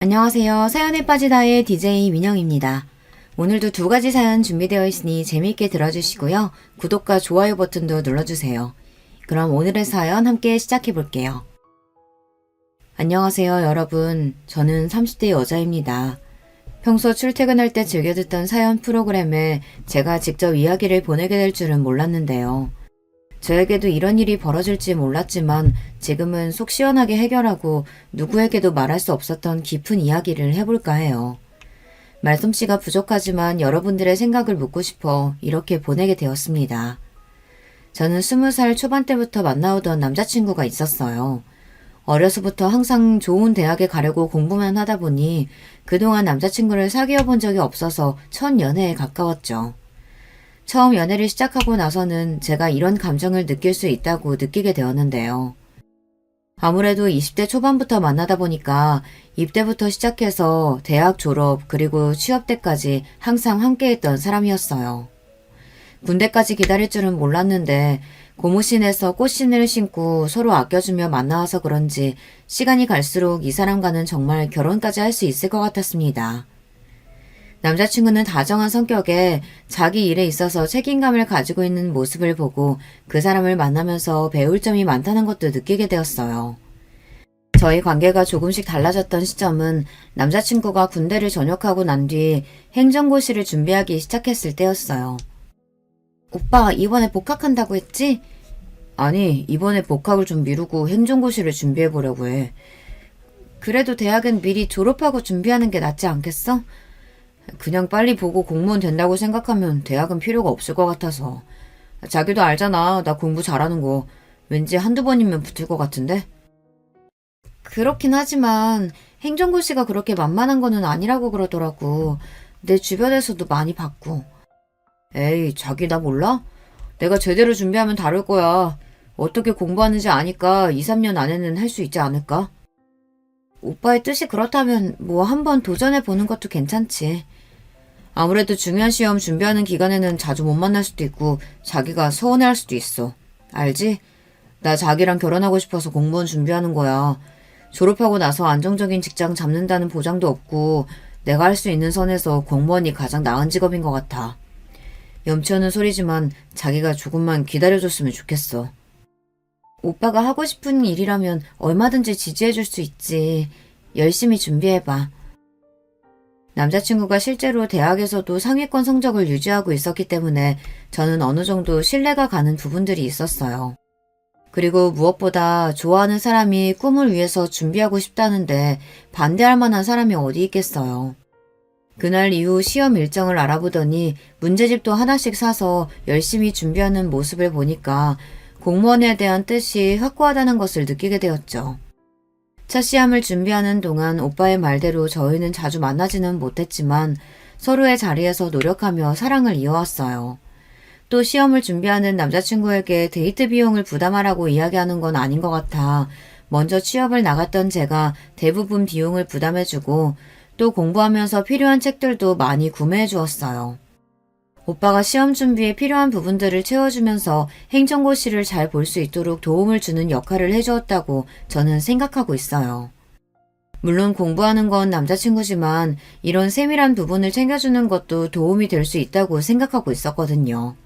안녕하세요. 사연에 빠지다의 DJ 민영입니다. 오늘도 두 가지 사연 준비되어 있으니 재미있게 들어주시고요. 구독과 좋아요 버튼도 눌러주세요. 그럼 오늘의 사연 함께 시작해 볼게요. 안녕하세요, 여러분. 저는 30대 여자입니다. 평소 출퇴근할 때 즐겨 듣던 사연 프로그램에 제가 직접 이야기를 보내게 될 줄은 몰랐는데요. 저에게도 이런 일이 벌어질지 몰랐지만 지금은 속 시원하게 해결하고 누구에게도 말할 수 없었던 깊은 이야기를 해볼까 해요. 말솜씨가 부족하지만 여러분들의 생각을 묻고 싶어 이렇게 보내게 되었습니다. 저는 20살 초반 때부터 만나오던 남자친구가 있었어요. 어려서부터 항상 좋은 대학에 가려고 공부만 하다 보니 그동안 남자친구를 사귀어 본 적이 없어서 첫 연애에 가까웠죠. 처음 연애를 시작하고 나서는 제가 이런 감정을 느낄 수 있다고 느끼게 되었는데요. 아무래도 20대 초반부터 만나다 보니까 입대부터 시작해서 대학 졸업 그리고 취업 때까지 항상 함께했던 사람이었어요. 군대까지 기다릴 줄은 몰랐는데 고무신에서 꽃신을 신고 서로 아껴주며 만나와서 그런지 시간이 갈수록 이 사람과는 정말 결혼까지 할 수 있을 것 같았습니다. 남자친구는 다정한 성격에 자기 일에 있어서 책임감을 가지고 있는 모습을 보고 그 사람을 만나면서 배울 점이 많다는 것도 느끼게 되었어요. 저희 관계가 조금씩 달라졌던 시점은 남자친구가 군대를 전역하고 난 뒤 행정고시를 준비하기 시작했을 때였어요. 오빠 이번에 복학한다고 했지? 아니, 이번에 복학을 좀 미루고 행정고시를 준비해보려고 해. 그래도 대학은 미리 졸업하고 준비하는 게 낫지 않겠어? 그냥 빨리 보고 공무원 된다고 생각하면 대학은 필요가 없을 것 같아서. 자기도 알잖아. 나 공부 잘하는 거. 왠지 한두 번이면 붙을 것 같은데? 그렇긴 하지만 행정고시가 그렇게 만만한 거는 아니라고 그러더라고. 내 주변에서도 많이 봤고. 에이, 자기 나 몰라? 내가 제대로 준비하면 다를 거야. 어떻게 공부하는지 아니까 2, 3년 안에는 할 수 있지 않을까? 오빠의 뜻이 그렇다면 뭐 한번 도전해보는 것도 괜찮지. 아무래도 중요한 시험 준비하는 기간에는 자주 못 만날 수도 있고 자기가 서운해할 수도 있어. 알지? 나 자기랑 결혼하고 싶어서 공무원 준비하는 거야. 졸업하고 나서 안정적인 직장 잡는다는 보장도 없고 내가 할 수 있는 선에서 공무원이 가장 나은 직업인 것 같아. 염치 없는 소리지만 자기가 조금만 기다려줬으면 좋겠어. 오빠가 하고 싶은 일이라면 얼마든지 지지해줄 수 있지. 열심히 준비해봐. 남자친구가 실제로 대학에서도 상위권 성적을 유지하고 있었기 때문에 저는 어느 정도 신뢰가 가는 부분들이 있었어요. 그리고 무엇보다 좋아하는 사람이 꿈을 위해서 준비하고 싶다는데 반대할 만한 사람이 어디 있겠어요. 그날 이후 시험 일정을 알아보더니 문제집도 하나씩 사서 열심히 준비하는 모습을 보니까 공무원에 대한 뜻이 확고하다는 것을 느끼게 되었죠. 첫 시험을 준비하는 동안 오빠의 말대로 저희는 자주 만나지는 못했지만 서로의 자리에서 노력하며 사랑을 이어왔어요. 또 시험을 준비하는 남자친구에게 데이트 비용을 부담하라고 이야기하는 건 아닌 것 같아 먼저 취업을 나갔던 제가 대부분 비용을 부담해주고 또 공부하면서 필요한 책들도 많이 구매해 주었어요. 오빠가 시험 준비에 필요한 부분들을 채워주면서 행정고시를 잘 볼 수 있도록 도움을 주는 역할을 해주었다고 저는 생각하고 있어요. 물론 공부하는 건 남자친구지만 이런 세밀한 부분을 챙겨주는 것도 도움이 될 수 있다고 생각하고 있었거든요.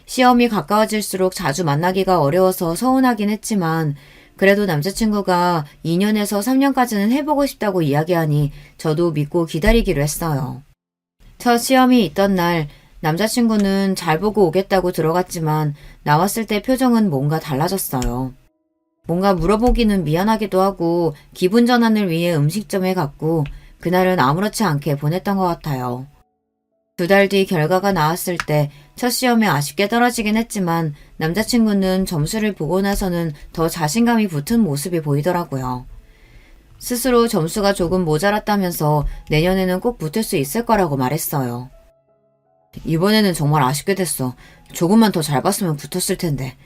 시험이 가까워질수록 자주 만나기가 어려워서 서운하긴 했지만 그래도 남자친구가 2년에서 3년까지는 해보고 싶다고 이야기하니 저도 믿고 기다리기로 했어요. 첫 시험이 있던 날 남자친구는 잘 보고 오겠다고 들어갔지만 나왔을 때 표정은 뭔가 달라졌어요. 뭔가 물어보기는 미안하기도 하고 기분 전환을 위해 음식점에 갔고 그날은 아무렇지 않게 보냈던 것 같아요. 2달 뒤 결과가 나왔을 때 첫 시험에 아쉽게 떨어지긴 했지만 남자친구는 점수를 보고 나서는 더 자신감이 붙은 모습이 보이더라고요. 스스로 점수가 조금 모자랐다면서 내년에는 꼭 붙을 수 있을 거라고 말했어요. 이번에는 정말 아쉽게 됐어. 조금만 더 잘 봤으면 붙었을 텐데.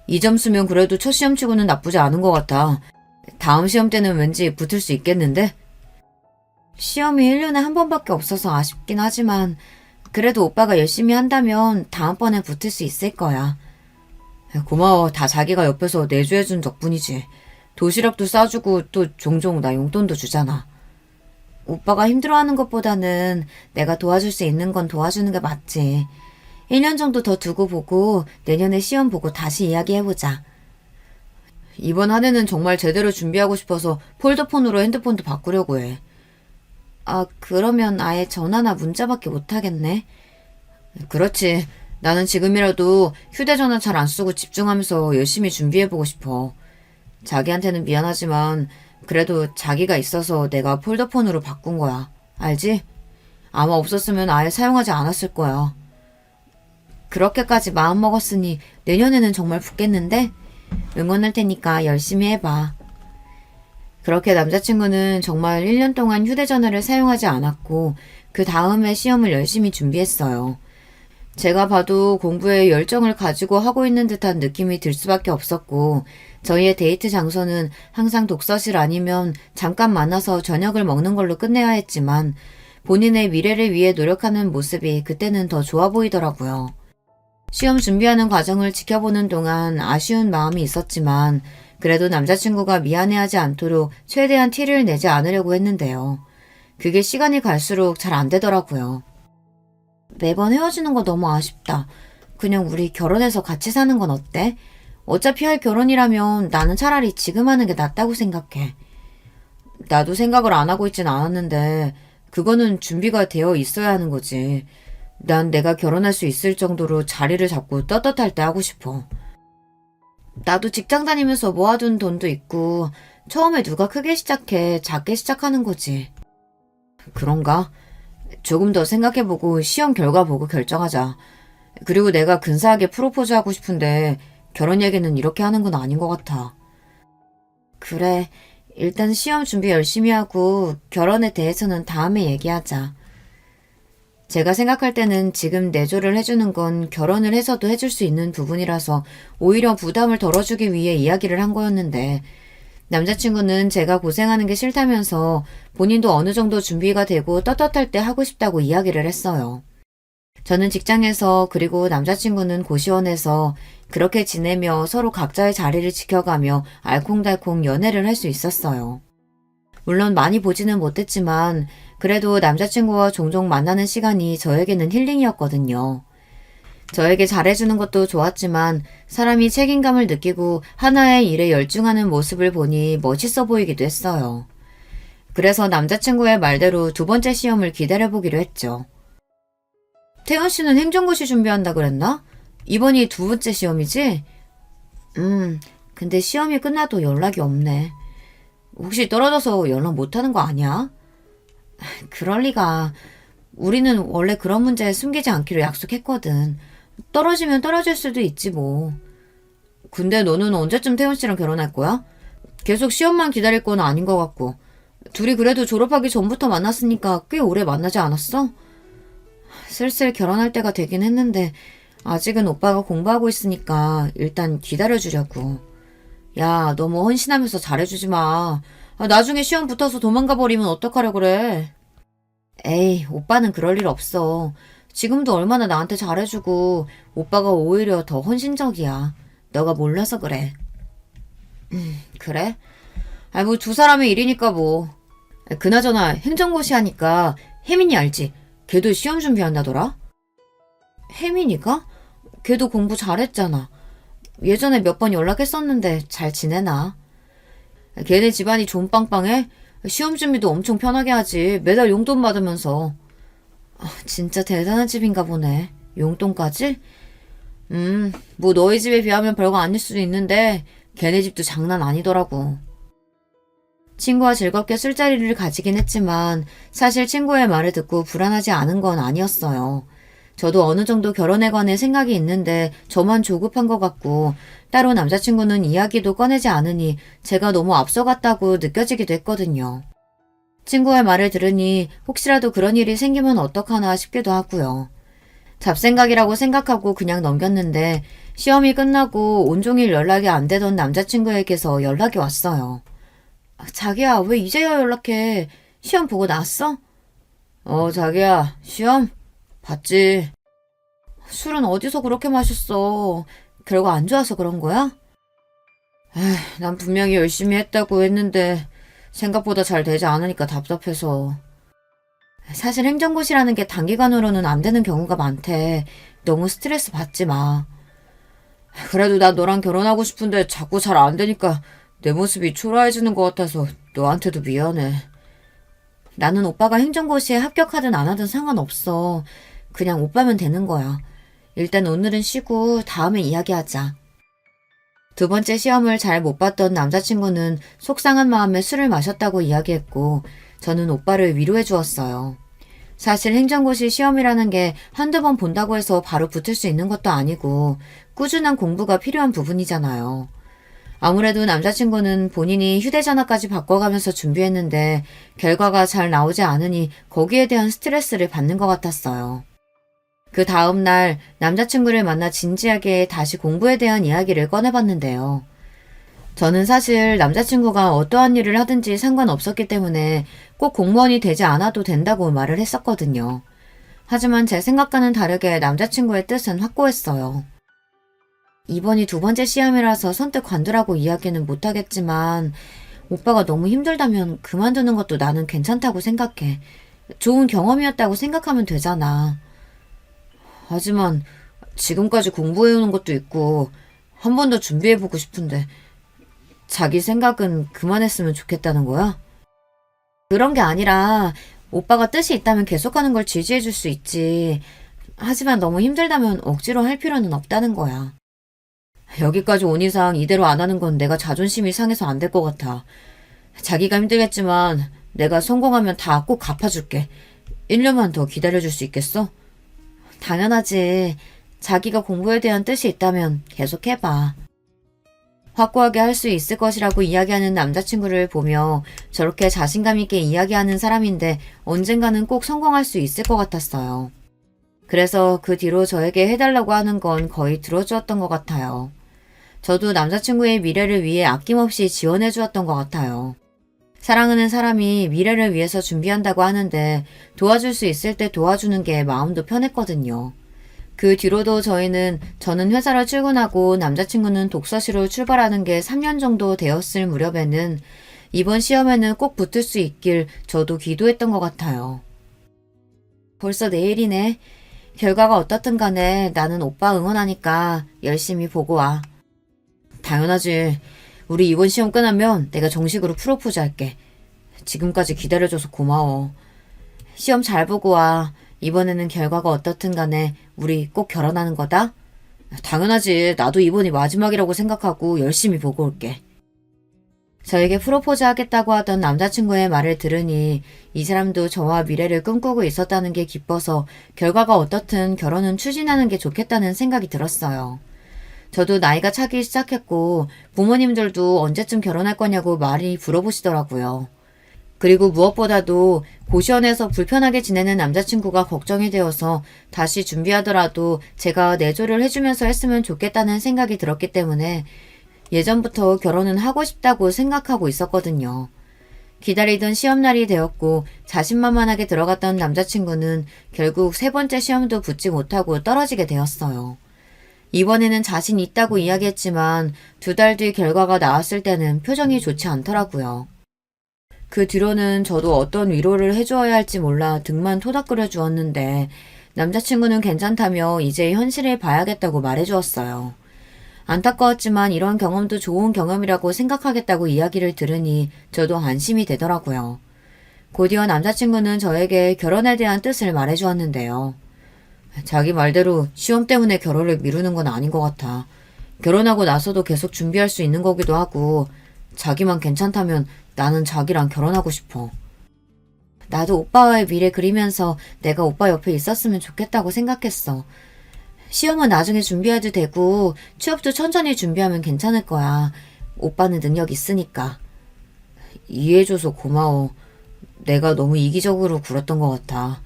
이 점수면 그래도 첫 시험 치고는 나쁘지 않은 것 같아. 다음 시험 때는 왠지 붙을 수 있겠는데? 시험이 1년에 한 번밖에 없어서 아쉽긴 하지만 그래도 오빠가 열심히 한다면 다음번에 붙을 수 있을 거야. 고마워. 다 자기가 옆에서 내조해준 덕분이지. 도시락도 싸주고 또 종종 나 용돈도 주잖아. 오빠가 힘들어하는 것보다는 내가 도와줄 수 있는 건 도와주는 게 맞지. 1년 정도 더 두고 보고 내년에 시험 보고 다시 이야기해보자. 이번 한 해는 정말 제대로 준비하고 싶어서 폴더폰으로 핸드폰도 바꾸려고 해. 아, 그러면 아예 전화나 문자밖에 못하겠네. 그렇지. 나는 지금이라도 휴대전화 잘 안 쓰고 집중하면서 열심히 준비해보고 싶어. 자기한테는 미안하지만 그래도 자기가 있어서 내가 폴더폰으로 바꾼 거야. 알지? 아마 없었으면 아예 사용하지 않았을 거야. 그렇게까지 마음먹었으니 내년에는 정말 붙겠는데? 응원할 테니까 열심히 해봐. 그렇게 남자친구는 정말 1년 동안 휴대전화를 사용하지 않았고 그 다음에 시험을 열심히 준비했어요. 제가 봐도 공부에 열정을 가지고 하고 있는 듯한 느낌이 들 수밖에 없었고 저희의 데이트 장소는 항상 독서실 아니면 잠깐 만나서 저녁을 먹는 걸로 끝내야 했지만 본인의 미래를 위해 노력하는 모습이 그때는 더 좋아 보이더라고요. 시험 준비하는 과정을 지켜보는 동안 아쉬운 마음이 있었지만 그래도 남자친구가 미안해하지 않도록 최대한 티를 내지 않으려고 했는데요. 그게 시간이 갈수록 잘 안 되더라고요. 매번 헤어지는 거 너무 아쉽다. 그냥 우리 결혼해서 같이 사는 건 어때? 어차피 할 결혼이라면 나는 차라리 지금 하는 게 낫다고 생각해. 나도 생각을 안 하고 있진 않았는데 그거는 준비가 되어 있어야 하는 거지. 난 내가 결혼할 수 있을 정도로 자리를 잡고 떳떳할 때 하고 싶어. 나도 직장 다니면서 모아둔 돈도 있고 처음에 누가 크게 시작해 작게 시작하는 거지. 그런가? 조금 더 생각해보고 시험 결과 보고 결정하자. 그리고 내가 근사하게 프로포즈 하고 싶은데 결혼 얘기는 이렇게 하는 건 아닌 것 같아. 그래, 일단 시험 준비 열심히 하고 결혼에 대해서는 다음에 얘기하자. 제가 생각할 때는 지금 내조를 해주는 건 결혼을 해서도 해줄 수 있는 부분이라서 오히려 부담을 덜어주기 위해 이야기를 한 거였는데 남자친구는 제가 고생하는 게 싫다면서 본인도 어느 정도 준비가 되고 떳떳할 때 하고 싶다고 이야기를 했어요. 저는 직장에서 그리고 남자친구는 고시원에서 그렇게 지내며 서로 각자의 자리를 지켜가며 알콩달콩 연애를 할 수 있었어요. 물론 많이 보지는 못했지만 그래도 남자친구와 종종 만나는 시간이 저에게는 힐링이었거든요. 저에게 잘해주는 것도 좋았지만 사람이 책임감을 느끼고 하나의 일에 열중하는 모습을 보니 멋있어 보이기도 했어요. 그래서 남자친구의 말대로 두 번째 시험을 기다려보기로 했죠. 태연 씨는 행정고시 준비한다 그랬나? 이번이 두 번째 시험이지? 근데 시험이 끝나도 연락이 없네. 혹시 떨어져서 연락 못하는 거 아니야? 그럴 리가. 우리는 원래 그런 문제 숨기지 않기로 약속했거든. 떨어지면 떨어질 수도 있지 뭐. 근데 너는 언제쯤 태연 씨랑 결혼할 거야? 계속 시험만 기다릴 건 아닌 것 같고. 둘이 그래도 졸업하기 전부터 만났으니까 꽤 오래 만나지 않았어? 슬슬 결혼할 때가 되긴 했는데 아직은 오빠가 공부하고 있으니까 일단 기다려주려고. 야, 너무 헌신하면서 잘해주지 마. 나중에 시험 붙어서 도망가 버리면 어떡하려 그래. 에이, 오빠는 그럴 일 없어. 지금도 얼마나 나한테 잘해주고 오빠가 오히려 더 헌신적이야. 너가 몰라서 그래. 그래? 뭐 두 사람의 일이니까 뭐. 그나저나 행정고시 하니까 혜민이 알지? 걔도 시험 준비한다더라? 혜민이가? 걔도 공부 잘했잖아. 예전에 몇 번 연락했었는데 잘 지내나? 걔네 집안이 존빵빵해? 시험 준비도 엄청 편하게 하지. 매달 용돈 받으면서. 진짜 대단한 집인가 보네. 용돈까지? 뭐 너희 집에 비하면 별거 아닐 수도 있는데 걔네 집도 장난 아니더라고. 친구와 즐겁게 술자리를 가지긴 했지만 사실 친구의 말을 듣고 불안하지 않은 건 아니었어요. 저도 어느 정도 결혼에 관해 생각이 있는데 저만 조급한 것 같고 따로 남자친구는 이야기도 꺼내지 않으니 제가 너무 앞서갔다고 느껴지기도 했거든요. 친구의 말을 들으니 혹시라도 그런 일이 생기면 어떡하나 싶기도 하고요. 잡생각이라고 생각하고 그냥 넘겼는데 시험이 끝나고 온종일 연락이 안 되던 남자친구에게서 연락이 왔어요. 자기야, 왜 이제야 연락해? 시험 보고 나왔어? 자기야, 시험? 봤지. 술은 어디서 그렇게 마셨어? 결과 안 좋아서 그런 거야? 난 분명히 열심히 했다고 했는데 생각보다 잘 되지 않으니까 답답해서. 사실 행정고시라는 게 단기간으로는 안 되는 경우가 많대. 너무 스트레스 받지 마. 그래도 나 너랑 결혼하고 싶은데 자꾸 잘 안 되니까 내 모습이 초라해지는 것 같아서 너한테도 미안해. 나는 오빠가 행정고시에 합격하든 안 하든 상관없어. 그냥 오빠면 되는 거야. 일단 오늘은 쉬고 다음에 이야기하자. 두 번째 시험을 잘 못 봤던 남자친구는 속상한 마음에 술을 마셨다고 이야기했고 저는 오빠를 위로해 주었어요. 사실 행정고시 시험이라는 게 한두 번 본다고 해서 바로 붙을 수 있는 것도 아니고 꾸준한 공부가 필요한 부분이잖아요. 아무래도 남자친구는 본인이 휴대전화까지 바꿔가면서 준비했는데 결과가 잘 나오지 않으니 거기에 대한 스트레스를 받는 것 같았어요. 그 다음날 남자친구를 만나 진지하게 다시 공부에 대한 이야기를 꺼내봤는데요. 저는 사실 남자친구가 어떠한 일을 하든지 상관없었기 때문에 꼭 공무원이 되지 않아도 된다고 말을 했었거든요. 하지만 제 생각과는 다르게 남자친구의 뜻은 확고했어요. 이번이 두 번째 시험이라서 선뜻 관두라고 이야기는 못하겠지만 오빠가 너무 힘들다면 그만두는 것도 나는 괜찮다고 생각해. 좋은 경험이었다고 생각하면 되잖아. 하지만 지금까지 공부해오는 것도 있고 한 번 더 준비해보고 싶은데 자기 생각은 그만했으면 좋겠다는 거야? 그런 게 아니라 오빠가 뜻이 있다면 계속하는 걸 지지해줄 수 있지. 하지만 너무 힘들다면 억지로 할 필요는 없다는 거야. 여기까지 온 이상 이대로 안 하는 건 내가 자존심이 상해서 안 될 것 같아. 자기가 힘들겠지만 내가 성공하면 다 꼭 갚아줄게. 1년만 더 기다려줄 수 있겠어? 당연하지. 자기가 공부에 대한 뜻이 있다면 계속 해봐. 확고하게 할 수 있을 것이라고 이야기하는 남자친구를 보며 저렇게 자신감 있게 이야기하는 사람인데 언젠가는 꼭 성공할 수 있을 것 같았어요. 그래서 그 뒤로 저에게 해달라고 하는 건 거의 들어주었던 것 같아요. 저도 남자친구의 미래를 위해 아낌없이 지원해 주었던 것 같아요. 사랑하는 사람이 미래를 위해서 준비한다고 하는데 도와줄 수 있을 때 도와주는 게 마음도 편했거든요. 그 뒤로도 저는 회사로 출근하고 남자친구는 독서실로 출발하는 게 3년 정도 되었을 무렵에는 이번 시험에는 꼭 붙을 수 있길 저도 기도했던 것 같아요. 벌써 내일이네. 결과가 어떻든 간에 나는 오빠 응원하니까 열심히 보고 와. 당연하지. 우리 이번 시험 끝나면 내가 정식으로 프로포즈 할게. 지금까지 기다려줘서 고마워. 시험 잘 보고 와. 이번에는 결과가 어떻든 간에 우리 꼭 결혼하는 거다? 당연하지. 나도 이번이 마지막이라고 생각하고 열심히 보고 올게. 저에게 프로포즈 하겠다고 하던 남자친구의 말을 들으니 이 사람도 저와 미래를 꿈꾸고 있었다는 게 기뻐서 결과가 어떻든 결혼은 추진하는 게 좋겠다는 생각이 들었어요. 저도 나이가 차기 시작했고 부모님들도 언제쯤 결혼할 거냐고 많이 물어보시더라고요. 그리고 무엇보다도 고시원에서 불편하게 지내는 남자친구가 걱정이 되어서 다시 준비하더라도 제가 내조를 해주면서 했으면 좋겠다는 생각이 들었기 때문에 예전부터 결혼은 하고 싶다고 생각하고 있었거든요. 기다리던 시험날이 되었고 자신만만하게 들어갔던 남자친구는 결국 세 번째 시험도 붙지 못하고 떨어지게 되었어요. 이번에는 자신 있다고 이야기했지만 2달 뒤 결과가 나왔을 때는 표정이 좋지 않더라고요. 그 뒤로는 저도 어떤 위로를 해주어야 할지 몰라 등만 토닥거려 주었는데 남자친구는 괜찮다며 이제 현실을 봐야겠다고 말해주었어요. 안타까웠지만 이런 경험도 좋은 경험이라고 생각하겠다고 이야기를 들으니 저도 안심이 되더라고요. 곧이어 남자친구는 저에게 결혼에 대한 뜻을 말해주었는데요. 자기 말대로 시험 때문에 결혼을 미루는 건 아닌 것 같아. 결혼하고 나서도 계속 준비할 수 있는 거기도 하고 자기만 괜찮다면 나는 자기랑 결혼하고 싶어. 나도 오빠와의 미래 그리면서 내가 오빠 옆에 있었으면 좋겠다고 생각했어. 시험은 나중에 준비해도 되고 취업도 천천히 준비하면 괜찮을 거야. 오빠는 능력 있으니까. 이해해줘서 고마워. 내가 너무 이기적으로 굴었던 것 같아.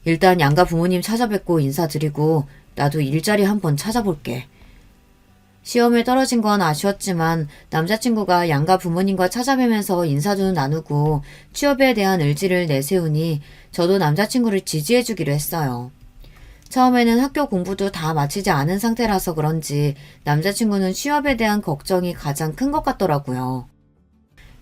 일단 양가 부모님 찾아뵙고 인사드리고 나도 일자리 한번 찾아볼게. 시험에 떨어진 건 아쉬웠지만 남자친구가 양가 부모님과 찾아뵈면서 인사도 나누고 취업에 대한 의지를 내세우니 저도 남자친구를 지지해주기로 했어요. 처음에는 학교 공부도 다 마치지 않은 상태라서 그런지 남자친구는 취업에 대한 걱정이 가장 큰 것 같더라고요.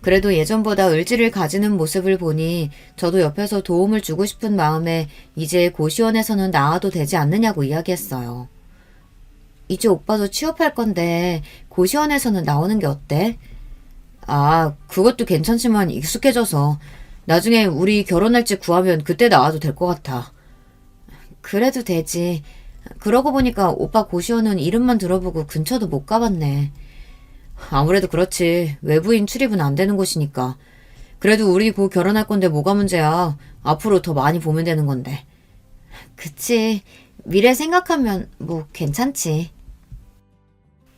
그래도 예전보다 의지를 가지는 모습을 보니 저도 옆에서 도움을 주고 싶은 마음에 이제 고시원에서는 나와도 되지 않느냐고 이야기했어요. 이제 오빠도 취업할 건데 고시원에서는 나오는 게 어때? 아, 그것도 괜찮지만 익숙해져서 나중에 우리 결혼할지 구하면 그때 나와도 될 것 같아. 그래도 되지. 그러고 보니까 오빠 고시원은 이름만 들어보고 근처도 못 가봤네. 아무래도 그렇지. 외부인 출입은 안 되는 곳이니까. 그래도 우리 곧 결혼할 건데 뭐가 문제야. 앞으로 더 많이 보면 되는 건데. 그치. 미래 생각하면 뭐 괜찮지.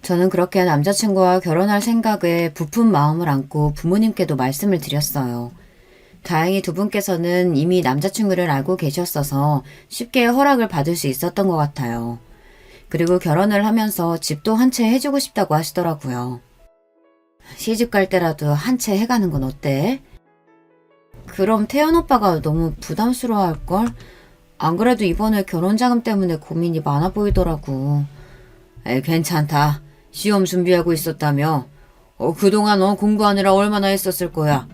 저는 그렇게 남자친구와 결혼할 생각에 부푼 마음을 안고 부모님께도 말씀을 드렸어요. 다행히 두 분께서는 이미 남자친구를 알고 계셨어서 쉽게 허락을 받을 수 있었던 것 같아요. 그리고 결혼을 하면서 집도 한 채 해주고 싶다고 하시더라고요. 시집 갈 때라도 한 채 해가는 건 어때? 그럼 태연 오빠가 너무 부담스러워할걸? 안 그래도 이번에 결혼자금 때문에 고민이 많아 보이더라고. 에이, 괜찮다. 시험 준비하고 있었다며. 그동안 공부하느라 얼마나 했었을 거야.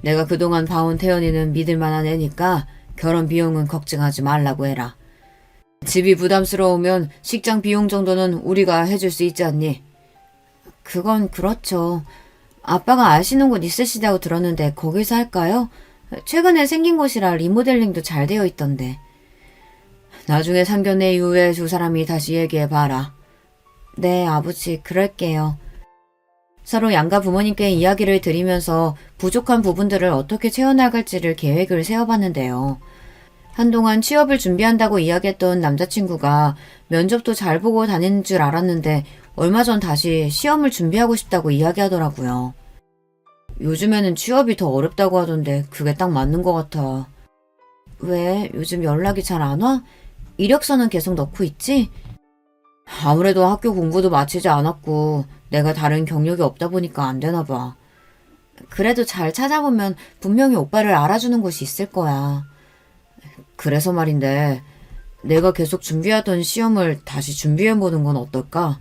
내가 그동안 봐온 태연이는 믿을만한 애니까 결혼 비용은 걱정하지 말라고 해라. 집이 부담스러우면 식장 비용 정도는 우리가 해줄 수 있지 않니? 그건 그렇죠. 아빠가 아시는 곳 있으시다고 들었는데 거기서 할까요? 최근에 생긴 곳이라 리모델링도 잘 되어 있던데. 나중에 상견례 이후에 두 사람이 다시 얘기해봐라. 네, 아버지, 그럴게요. 서로 양가 부모님께 이야기를 드리면서 부족한 부분들을 어떻게 채워나갈지를 계획을 세워봤는데요. 한동안 취업을 준비한다고 이야기했던 남자친구가 면접도 잘 보고 다니는 줄 알았는데 얼마 전 다시 시험을 준비하고 싶다고 이야기하더라고요. 요즘에는 취업이 더 어렵다고 하던데 그게 딱 맞는 것 같아. 왜? 요즘 연락이 잘 안 와? 이력서는 계속 넣고 있지? 아무래도 학교 공부도 마치지 않았고 내가 다른 경력이 없다 보니까 안 되나 봐. 그래도 잘 찾아보면 분명히 오빠를 알아주는 곳이 있을 거야. 그래서 말인데 내가 계속 준비하던 시험을 다시 준비해보는 건 어떨까?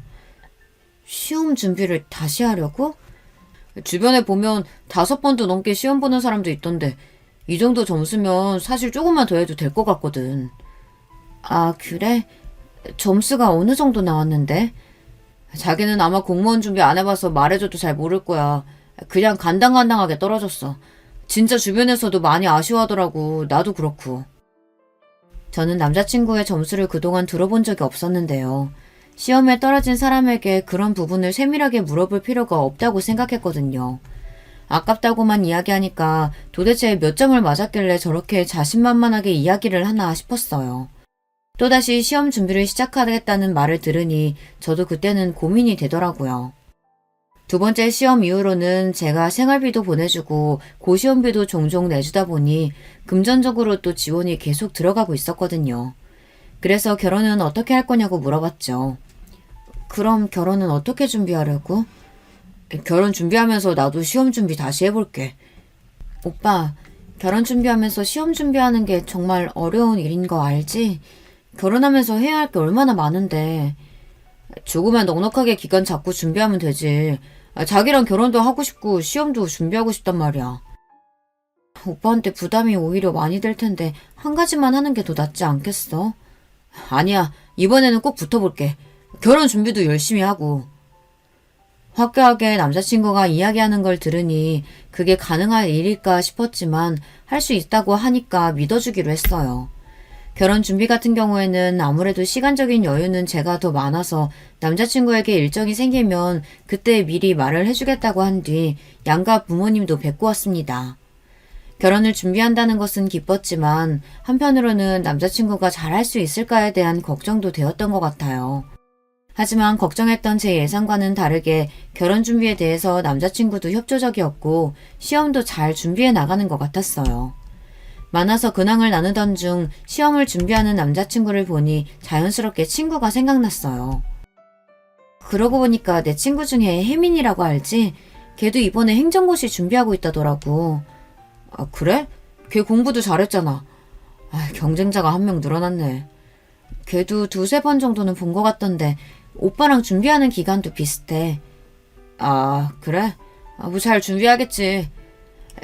시험 준비를 다시 하려고? 주변에 보면 5번도 넘게 시험 보는 사람도 있던데 이 정도 점수면 사실 조금만 더 해도 될 것 같거든. 아, 그래? 점수가 어느 정도 나왔는데? 자기는 아마 공무원 준비 안 해봐서 말해줘도 잘 모를 거야. 그냥 간당간당하게 떨어졌어. 진짜 주변에서도 많이 아쉬워하더라고. 나도 그렇고. 저는 남자친구의 점수를 그동안 들어본 적이 없었는데요. 시험에 떨어진 사람에게 그런 부분을 세밀하게 물어볼 필요가 없다고 생각했거든요. 아깝다고만 이야기하니까 도대체 몇 점을 맞았길래 저렇게 자신만만하게 이야기를 하나 싶었어요. 또다시 시험 준비를 시작하겠다는 말을 들으니 저도 그때는 고민이 되더라고요. 두 번째 시험 이후로는 제가 생활비도 보내주고 고시원비도 종종 내주다 보니 금전적으로 또 지원이 계속 들어가고 있었거든요. 그래서 결혼은 어떻게 할 거냐고 물어봤죠. 그럼 결혼은 어떻게 준비하려고? 결혼 준비하면서 나도 시험 준비 다시 해볼게. 오빠, 결혼 준비하면서 시험 준비하는 게 정말 어려운 일인 거 알지? 결혼하면서 해야 할 게 얼마나 많은데. 조금만 넉넉하게 기간 잡고 준비하면 되지. 자기랑 결혼도 하고 싶고 시험도 준비하고 싶단 말이야. 오빠한테 부담이 오히려 많이 될 텐데 한 가지만 하는 게 더 낫지 않겠어? 아니야. 이번에는 꼭 붙어볼게. 결혼 준비도 열심히 하고. 화끈하게 남자친구가 이야기하는 걸 들으니 그게 가능할 일일까 싶었지만 할 수 있다고 하니까 믿어주기로 했어요. 결혼 준비 같은 경우에는 아무래도 시간적인 여유는 제가 더 많아서 남자친구에게 일정이 생기면 그때 미리 말을 해주겠다고 한 뒤 양가 부모님도 뵙고 왔습니다. 결혼을 준비한다는 것은 기뻤지만 한편으로는 남자친구가 잘할 수 있을까에 대한 걱정도 되었던 것 같아요. 하지만 걱정했던 제 예상과는 다르게 결혼 준비에 대해서 남자친구도 협조적이었고 시험도 잘 준비해 나가는 것 같았어요. 만나서 근황을 나누던 중 시험을 준비하는 남자친구를 보니 자연스럽게 친구가 생각났어요. 그러고 보니까 내 친구 중에 혜민이라고 알지? 걔도 이번에 행정고시 준비하고 있다더라고. 아, 그래? 걔 공부도 잘했잖아. 아, 경쟁자가 한 명 늘어났네. 걔도 2-3번 정도는 본 것 같던데 오빠랑 준비하는 기간도 비슷해. 아, 그래? 뭐 잘 준비하겠지.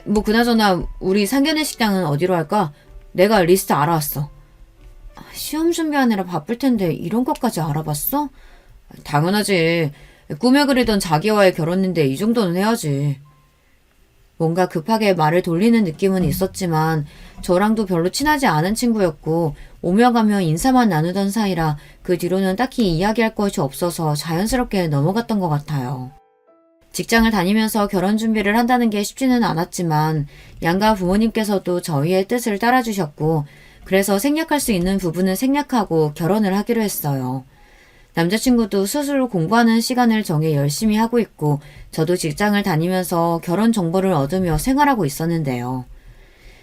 뭐 그나저나 우리 상견례 식당은 어디로 할까? 내가 리스트 알아왔어. 시험 준비하느라 바쁠 텐데 이런 것까지 알아봤어? 당연하지. 꿈에 그리던 자기와의 결혼인데 이 정도는 해야지. 뭔가 급하게 말을 돌리는 느낌은 있었지만 저랑도 별로 친하지 않은 친구였고 오며 가며 인사만 나누던 사이라 그 뒤로는 딱히 이야기할 것이 없어서 자연스럽게 넘어갔던 것 같아요. 직장을 다니면서 결혼 준비를 한다는 게 쉽지는 않았지만 양가 부모님께서도 저희의 뜻을 따라주셨고 그래서 생략할 수 있는 부분은 생략하고 결혼을 하기로 했어요. 남자친구도 스스로 공부하는 시간을 정해 열심히 하고 있고 저도 직장을 다니면서 결혼 정보를 얻으며 생활하고 있었는데요.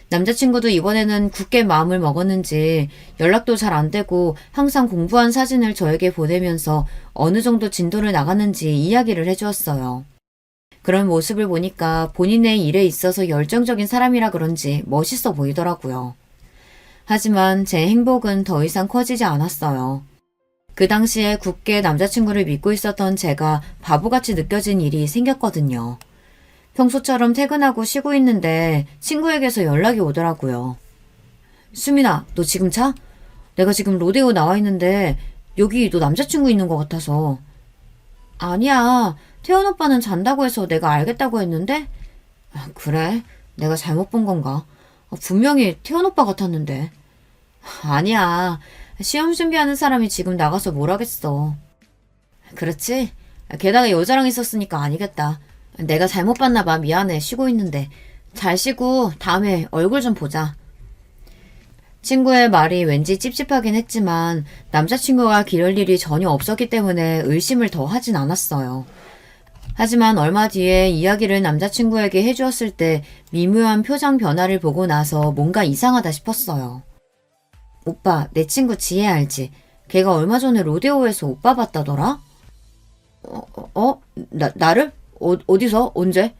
남자친구도 이번에는 굳게 마음을 먹었는지 연락도 잘 안 되고 항상 공부한 사진을 저에게 보내면서 어느 정도 진도를 나갔는지 이야기를 해주었어요. 그런 모습을 보니까 본인의 일에 있어서 열정적인 사람이라 그런지 멋있어 보이더라고요. 하지만 제 행복은 더 이상 커지지 않았어요. 그 당시에 굳게 남자친구를 믿고 있었던 제가 바보같이 느껴진 일이 생겼거든요. 평소처럼 퇴근하고 쉬고 있는데 친구에게서 연락이 오더라고요. 수민아, 너 지금 자? 내가 지금 로데오 나와 있는데 여기 너 남자친구 있는 것 같아서. 아니야. 태연 오빠는 잔다고 해서 내가 알겠다고 했는데? 그래? 내가 잘못 본 건가? 분명히 태연 오빠 같았는데. 아니야. 시험 준비하는 사람이 지금 나가서 뭘 하겠어. 그렇지? 게다가 여자랑 있었으니까 아니겠다. 내가 잘못 봤나 봐. 미안해. 쉬고 있는데. 잘 쉬고 다음에 얼굴 좀 보자. 친구의 말이 왠지 찝찝하긴 했지만 남자친구가 기를 일이 전혀 없었기 때문에 의심을 더 하진 않았어요. 하지만 얼마 뒤에 이야기를 남자친구에게 해주었을 때 미묘한 표정 변화를 보고 나서 뭔가 이상하다 싶었어요. 오빠, 내 친구 지혜 알지? 걔가 얼마 전에 로데오에서 오빠 봤다더라? 나를? 어디서? 언제?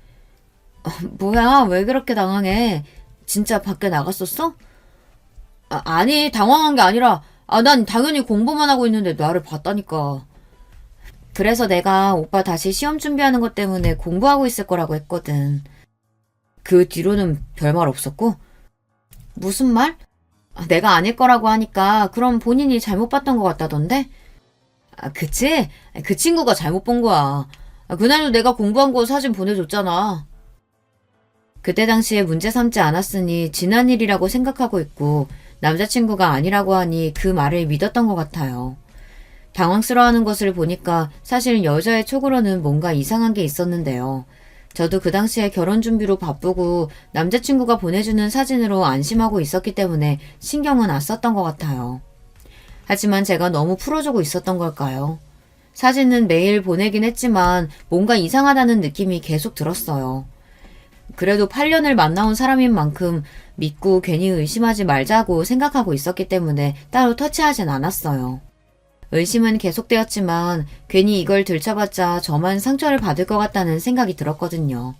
뭐야, 왜 그렇게 당황해? 진짜 밖에 나갔었어? 아니, 당황한 게 아니라, 난 당연히 공부만 하고 있는데 나를 봤다니까. 그래서 내가 오빠 다시 시험 준비하는 것 때문에 공부하고 있을 거라고 했거든. 그 뒤로는 별말 없었고? 무슨 말? 내가 아닐 거라고 하니까 그럼 본인이 잘못 봤던 것 같다던데? 그치? 그 친구가 잘못 본 거야. 그날도 내가 공부한 거 사진 보내줬잖아. 그때 당시에 문제 삼지 않았으니 지난 일이라고 생각하고 있고 남자친구가 아니라고 하니 그 말을 믿었던 것 같아요. 당황스러워하는 것을 보니까 사실 여자의 촉으로는 뭔가 이상한 게 있었는데요. 저도 그 당시에 결혼 준비로 바쁘고 남자친구가 보내주는 사진으로 안심하고 있었기 때문에 신경은 안 썼던 것 같아요. 하지만 제가 너무 풀어주고 있었던 걸까요? 사진은 매일 보내긴 했지만 뭔가 이상하다는 느낌이 계속 들었어요. 그래도 8년을 만나온 사람인 만큼 믿고 괜히 의심하지 말자고 생각하고 있었기 때문에 따로 터치하진 않았어요. 의심은 계속되었지만 괜히 이걸 들춰봤자 저만 상처를 받을 것 같다는 생각이 들었거든요.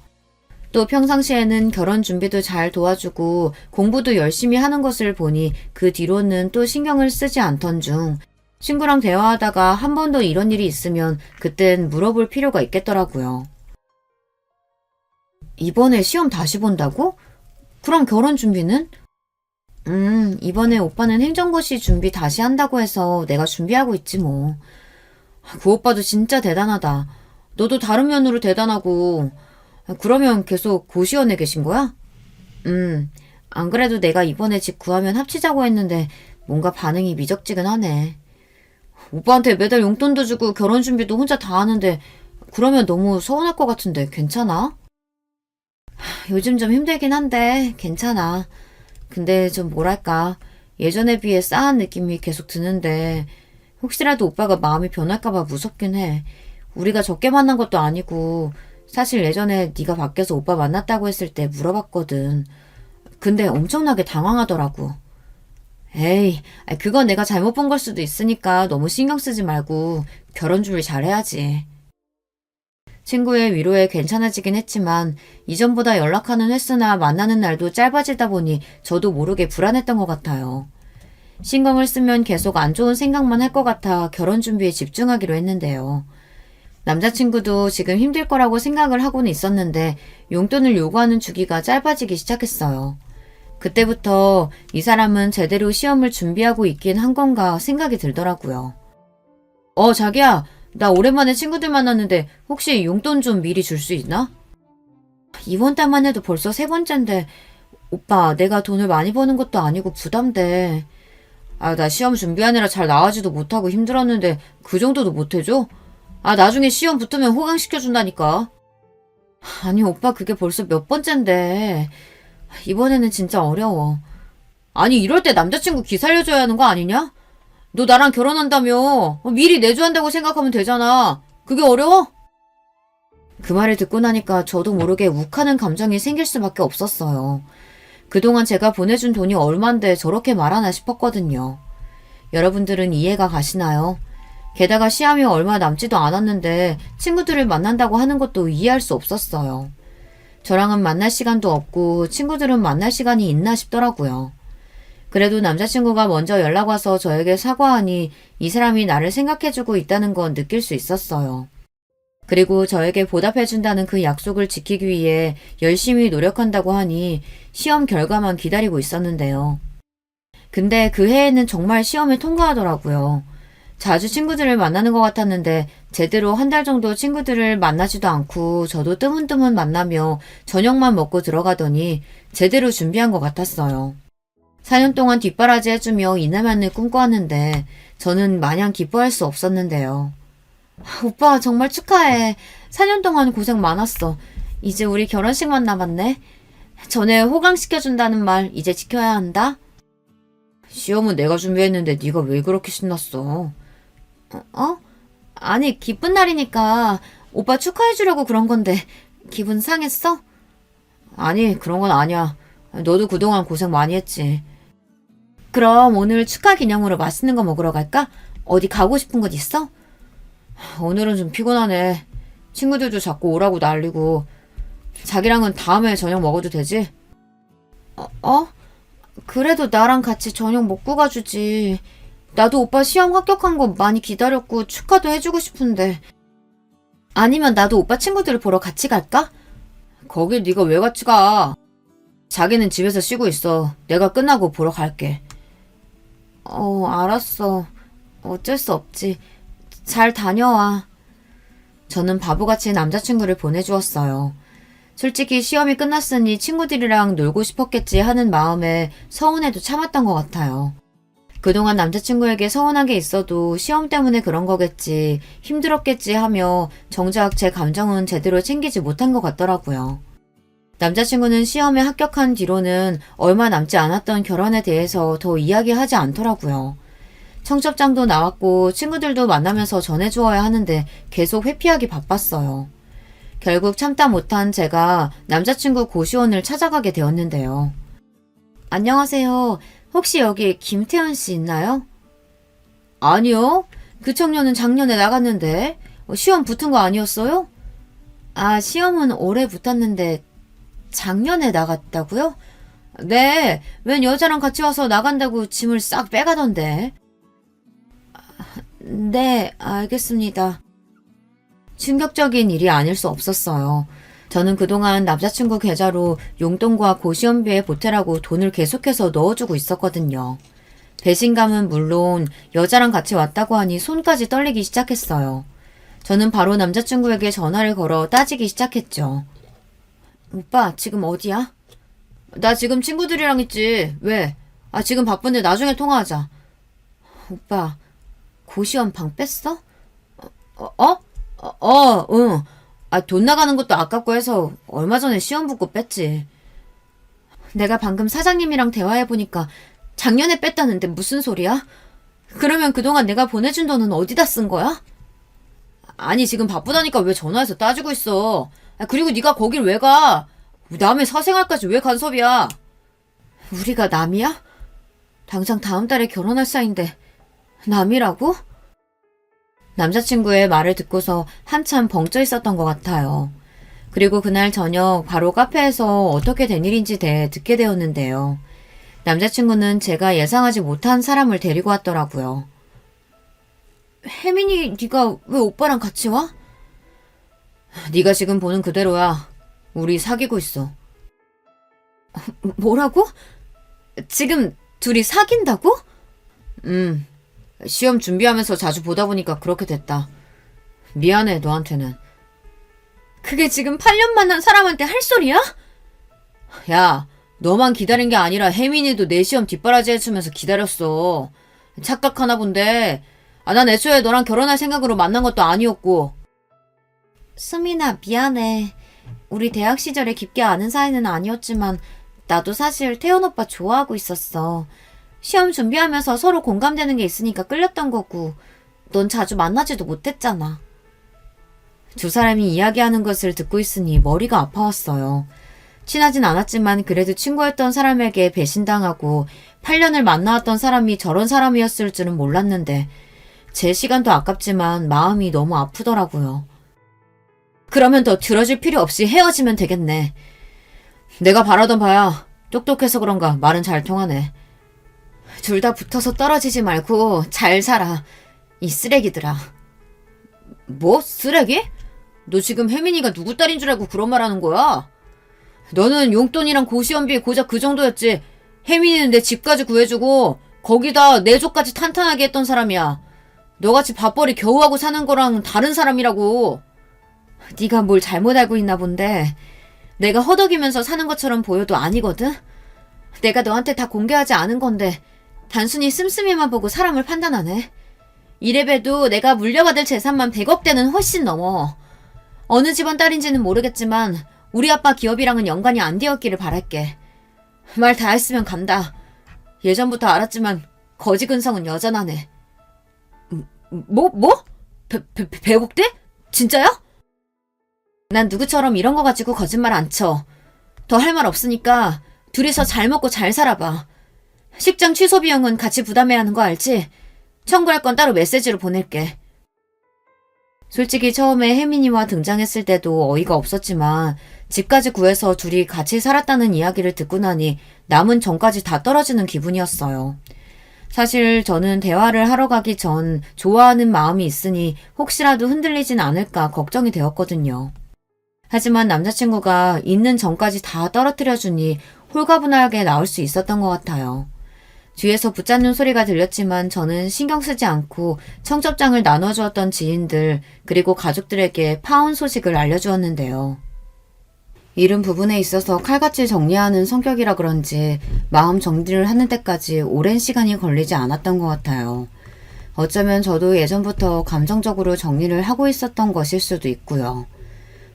또 평상시에는 결혼 준비도 잘 도와주고 공부도 열심히 하는 것을 보니 그 뒤로는 또 신경을 쓰지 않던 중 친구랑 대화하다가 한 번 더 이런 일이 있으면 그땐 물어볼 필요가 있겠더라고요. 이번에 시험 다시 본다고? 그럼 결혼 준비는? 이번에 오빠는 행정고시 준비 다시 한다고 해서 내가 준비하고 있지 뭐. 그 오빠도 진짜 대단하다. 너도 다른 면으로 대단하고. 그러면 계속 고시원에 계신 거야? 안 그래도 내가 이번에 집 구하면 합치자고 했는데 뭔가 반응이 미적지근하네. 오빠한테 매달 용돈도 주고 결혼 준비도 혼자 다 하는데 그러면 너무 서운할 것 같은데 괜찮아? 요즘 좀 힘들긴 한데 괜찮아. 근데 좀 뭐랄까 예전에 비해 싸한 느낌이 계속 드는데 혹시라도 오빠가 마음이 변할까봐 무섭긴 해. 우리가 적게 만난 것도 아니고 사실 예전에 네가 밖에서 오빠 만났다고 했을 때 물어봤거든. 근데 엄청나게 당황하더라고. 에이, 그건 내가 잘못 본 걸 수도 있으니까 너무 신경 쓰지 말고 결혼 준비 잘해야지. 친구의 위로에 괜찮아지긴 했지만 이전보다 연락하는 횟수나 만나는 날도 짧아지다 보니 저도 모르게 불안했던 것 같아요. 신경을 쓰면 계속 안 좋은 생각만 할 것 같아 결혼 준비에 집중하기로 했는데요. 남자친구도 지금 힘들 거라고 생각을 하고는 있었는데 용돈을 요구하는 주기가 짧아지기 시작했어요. 그때부터 이 사람은 제대로 시험을 준비하고 있긴 한 건가 생각이 들더라고요. 자기야, 나 오랜만에 친구들 만났는데 혹시 용돈 좀 미리 줄 수 있나? 이번 달만 해도 벌써 세 번째인데 오빠, 내가 돈을 많이 버는 것도 아니고 부담돼. 나 시험 준비하느라 잘 나가지도 못하고 힘들었는데 그 정도도 못해줘? 나중에 시험 붙으면 호강시켜준다니까. 아니, 오빠 그게 벌써 몇 번째인데. 이번에는 진짜 어려워. 아니, 이럴 때 남자친구 기살려줘야 하는 거 아니냐? 너 나랑 결혼한다며. 미리 내줘야 한다고 생각하면 되잖아. 그게 어려워? 그 말을 듣고 나니까 저도 모르게 욱하는 감정이 생길 수밖에 없었어요. 그동안 제가 보내준 돈이 얼만데 저렇게 말하나 싶었거든요. 여러분들은 이해가 가시나요? 게다가 시험이 얼마 남지도 않았는데 친구들을 만난다고 하는 것도 이해할 수 없었어요. 저랑은 만날 시간도 없고 친구들은 만날 시간이 있나 싶더라고요. 그래도 남자친구가 먼저 연락 와서 저에게 사과하니 이 사람이 나를 생각해주고 있다는 건 느낄 수 있었어요. 그리고 저에게 보답해준다는 그 약속을 지키기 위해 열심히 노력한다고 하니 시험 결과만 기다리고 있었는데요. 근데 그 해에는 정말 시험을 통과하더라고요. 자주 친구들을 만나는 것 같았는데 제대로 한 달 정도 친구들을 만나지도 않고 저도 뜨문뜨문 만나며 저녁만 먹고 들어가더니 제대로 준비한 것 같았어요. 4년 동안 뒷바라지 해주며 이날만을 꿈꿔왔는데 저는 마냥 기뻐할 수 없었는데요. 오빠 정말 축하해. 4년 동안 고생 많았어. 이제 우리 결혼식만 남았네. 전에 호강시켜준다는 말 이제 지켜야 한다. 시험은 내가 준비했는데 네가 왜 그렇게 신났어? 아니, 기쁜 날이니까 오빠 축하해주려고 그런 건데 기분 상했어? 아니, 그런 건 아니야. 너도 그동안 고생 많이 했지. 그럼 오늘 축하 기념으로 맛있는 거 먹으러 갈까? 어디 가고 싶은 곳 있어? 오늘은 좀 피곤하네. 친구들도 자꾸 오라고 난리고. 자기랑은 다음에 저녁 먹어도 되지? 그래도 나랑 같이 저녁 먹고 가주지. 나도 오빠 시험 합격한 거 많이 기다렸고 축하도 해주고 싶은데. 아니면 나도 오빠 친구들을 보러 같이 갈까? 거길 네가 왜 같이 가? 자기는 집에서 쉬고 있어. 내가 끝나고 보러 갈게. 알았어. 어쩔 수 없지. 잘 다녀와. 저는 바보같이 남자친구를 보내주었어요. 솔직히 시험이 끝났으니 친구들이랑 놀고 싶었겠지 하는 마음에 서운해도 참았던 것 같아요. 그동안 남자친구에게 서운한 게 있어도 시험 때문에 그런 거겠지, 힘들었겠지 하며 정작 제 감정은 제대로 챙기지 못한 것 같더라고요. 남자친구는 시험에 합격한 뒤로는 얼마 남지 않았던 결혼에 대해서 더 이야기하지 않더라고요. 청첩장도 나왔고 친구들도 만나면서 전해주어야 하는데 계속 회피하기 바빴어요. 결국 참다 못한 제가 남자친구 고시원을 찾아가게 되었는데요. 안녕하세요. 혹시 여기 김태현 씨 있나요? 아니요. 그 청년은 작년에 나갔는데 시험 붙은 거 아니었어요? 시험은 올해 붙었는데 작년에 나갔다고요? 네. 웬 여자랑 같이 와서 나간다고 짐을 싹 빼가던데. 네, 알겠습니다. 충격적인 일이 아닐 수 없었어요. 저는 그동안 남자친구 계좌로 용돈과 고시원비에 보태라고 돈을 계속해서 넣어주고 있었거든요. 배신감은 물론 여자랑 같이 왔다고 하니 손까지 떨리기 시작했어요. 저는 바로 남자친구에게 전화를 걸어 따지기 시작했죠. 오빠, 지금 어디야? 나 지금 친구들이랑 있지. 왜? 지금 바쁜데 나중에 통화하자. 오빠, 고시원 방 뺐어? 응. 돈 나가는 것도 아깝고 해서 얼마 전에 시험 붙고 뺐지. 내가 방금 사장님이랑 대화해보니까 작년에 뺐다는데 무슨 소리야? 그러면 그동안 내가 보내준 돈은 어디다 쓴 거야? 아니, 지금 바쁘다니까 왜 전화해서 따지고 있어. 그리고 네가 거길 왜 가? 남의 사생활까지 왜 간섭이야? 우리가 남이야? 당장 다음 달에 결혼할 사이인데 남이라고? 남자친구의 말을 듣고서 한참 벙쪄 있었던 것 같아요. 그리고 그날 저녁 바로 카페에서 어떻게 된 일인지 듣게 되었는데요. 남자친구는 제가 예상하지 못한 사람을 데리고 왔더라고요. 혜민이, 네가 왜 오빠랑 같이 와? 네가 지금 보는 그대로야. 우리 사귀고 있어. 뭐라고? 지금 둘이 사귄다고? 시험 준비하면서 자주 보다 보니까 그렇게 됐다. 미안해, 너한테는. 그게 지금 8년 만난 사람한테 할 소리야? 야, 너만 기다린 게 아니라 혜민이도 내 시험 뒷바라지 해주면서 기다렸어. 착각하나 본데. 난 애초에 너랑 결혼할 생각으로 만난 것도 아니었고. 수민아, 미안해. 우리 대학 시절에 깊게 아는 사이는 아니었지만 나도 사실 태연 오빠 좋아하고 있었어. 시험 준비하면서 서로 공감되는 게 있으니까 끌렸던 거고 넌 자주 만나지도 못했잖아. 두 사람이 이야기하는 것을 듣고 있으니 머리가 아파왔어요. 친하진 않았지만 그래도 친구였던 사람에게 배신당하고 8년을 만나왔던 사람이 저런 사람이었을 줄은 몰랐는데 제 시간도 아깝지만 마음이 너무 아프더라고요. 그러면 더 들어줄 필요 없이 헤어지면 되겠네. 내가 바라던 바야. 똑똑해서 그런가 말은 잘 통하네. 둘 다 붙어서 떨어지지 말고 잘 살아. 이 쓰레기들아. 뭐? 쓰레기? 너 지금 혜민이가 누구 딸인 줄 알고 그런 말 하는 거야? 너는 용돈이랑 고시원비 고작 그 정도였지. 혜민이는 내 집까지 구해주고 거기다 내 조까지 탄탄하게 했던 사람이야. 너같이 밥벌이 겨우 하고 사는 거랑 다른 사람이라고. 네가 뭘 잘못 알고 있나 본데 내가 허덕이면서 사는 것처럼 보여도 아니거든? 내가 너한테 다 공개하지 않은 건데 단순히 씀씀이만 보고 사람을 판단하네. 이래봬도 내가 물려받을 재산만 100억대는 훨씬 넘어. 어느 집안 딸인지는 모르겠지만 우리 아빠 기업이랑은 연관이 안 되었기를 바랄게. 말 다 했으면 간다. 예전부터 알았지만 거지 근성은 여전하네. 뭐? 100억대? 진짜야? 난 누구처럼 이런 거 가지고 거짓말 안 쳐. 더 할 말 없으니까 둘이서 잘 먹고 잘 살아봐. 식장 취소 비용은 같이 부담해야 하는 거 알지? 청구할 건 따로 메시지로 보낼게. 솔직히 처음에 혜민이와 등장했을 때도 어이가 없었지만 집까지 구해서 둘이 같이 살았다는 이야기를 듣고 나니 남은 정까지 다 떨어지는 기분이었어요. 사실 저는 대화를 하러 가기 전 좋아하는 마음이 있으니 혹시라도 흔들리진 않을까 걱정이 되었거든요. 하지만 남자친구가 있는 정까지 다 떨어뜨려주니 홀가분하게 나올 수 있었던 것 같아요. 뒤에서 붙잡는 소리가 들렸지만 저는 신경 쓰지 않고 청첩장을 나눠주었던 지인들 그리고 가족들에게 파혼 소식을 알려주었는데요. 이런 부분에 있어서 칼같이 정리하는 성격이라 그런지 마음 정리를 하는 데까지 오랜 시간이 걸리지 않았던 것 같아요. 어쩌면 저도 예전부터 감정적으로 정리를 하고 있었던 것일 수도 있고요.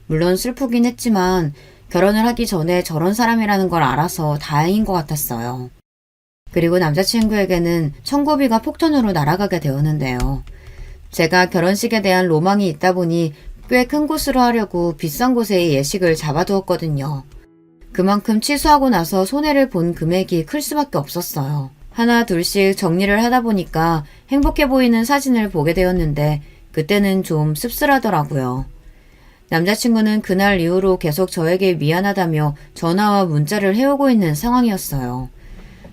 물론 슬프긴 했지만 결혼을 하기 전에 저런 사람이라는 걸 알아서 다행인 것 같았어요. 그리고 남자친구에게는 청구비가 폭탄으로 날아가게 되었는데요. 제가 결혼식에 대한 로망이 있다 보니 꽤 큰 곳으로 하려고 비싼 곳에 예식을 잡아두었거든요. 그만큼 취소하고 나서 손해를 본 금액이 클 수밖에 없었어요. 하나 둘씩 정리를 하다 보니까 행복해 보이는 사진을 보게 되었는데 그때는 좀 씁쓸하더라고요. 남자친구는 그날 이후로 계속 저에게 미안하다며 전화와 문자를 해오고 있는 상황이었어요.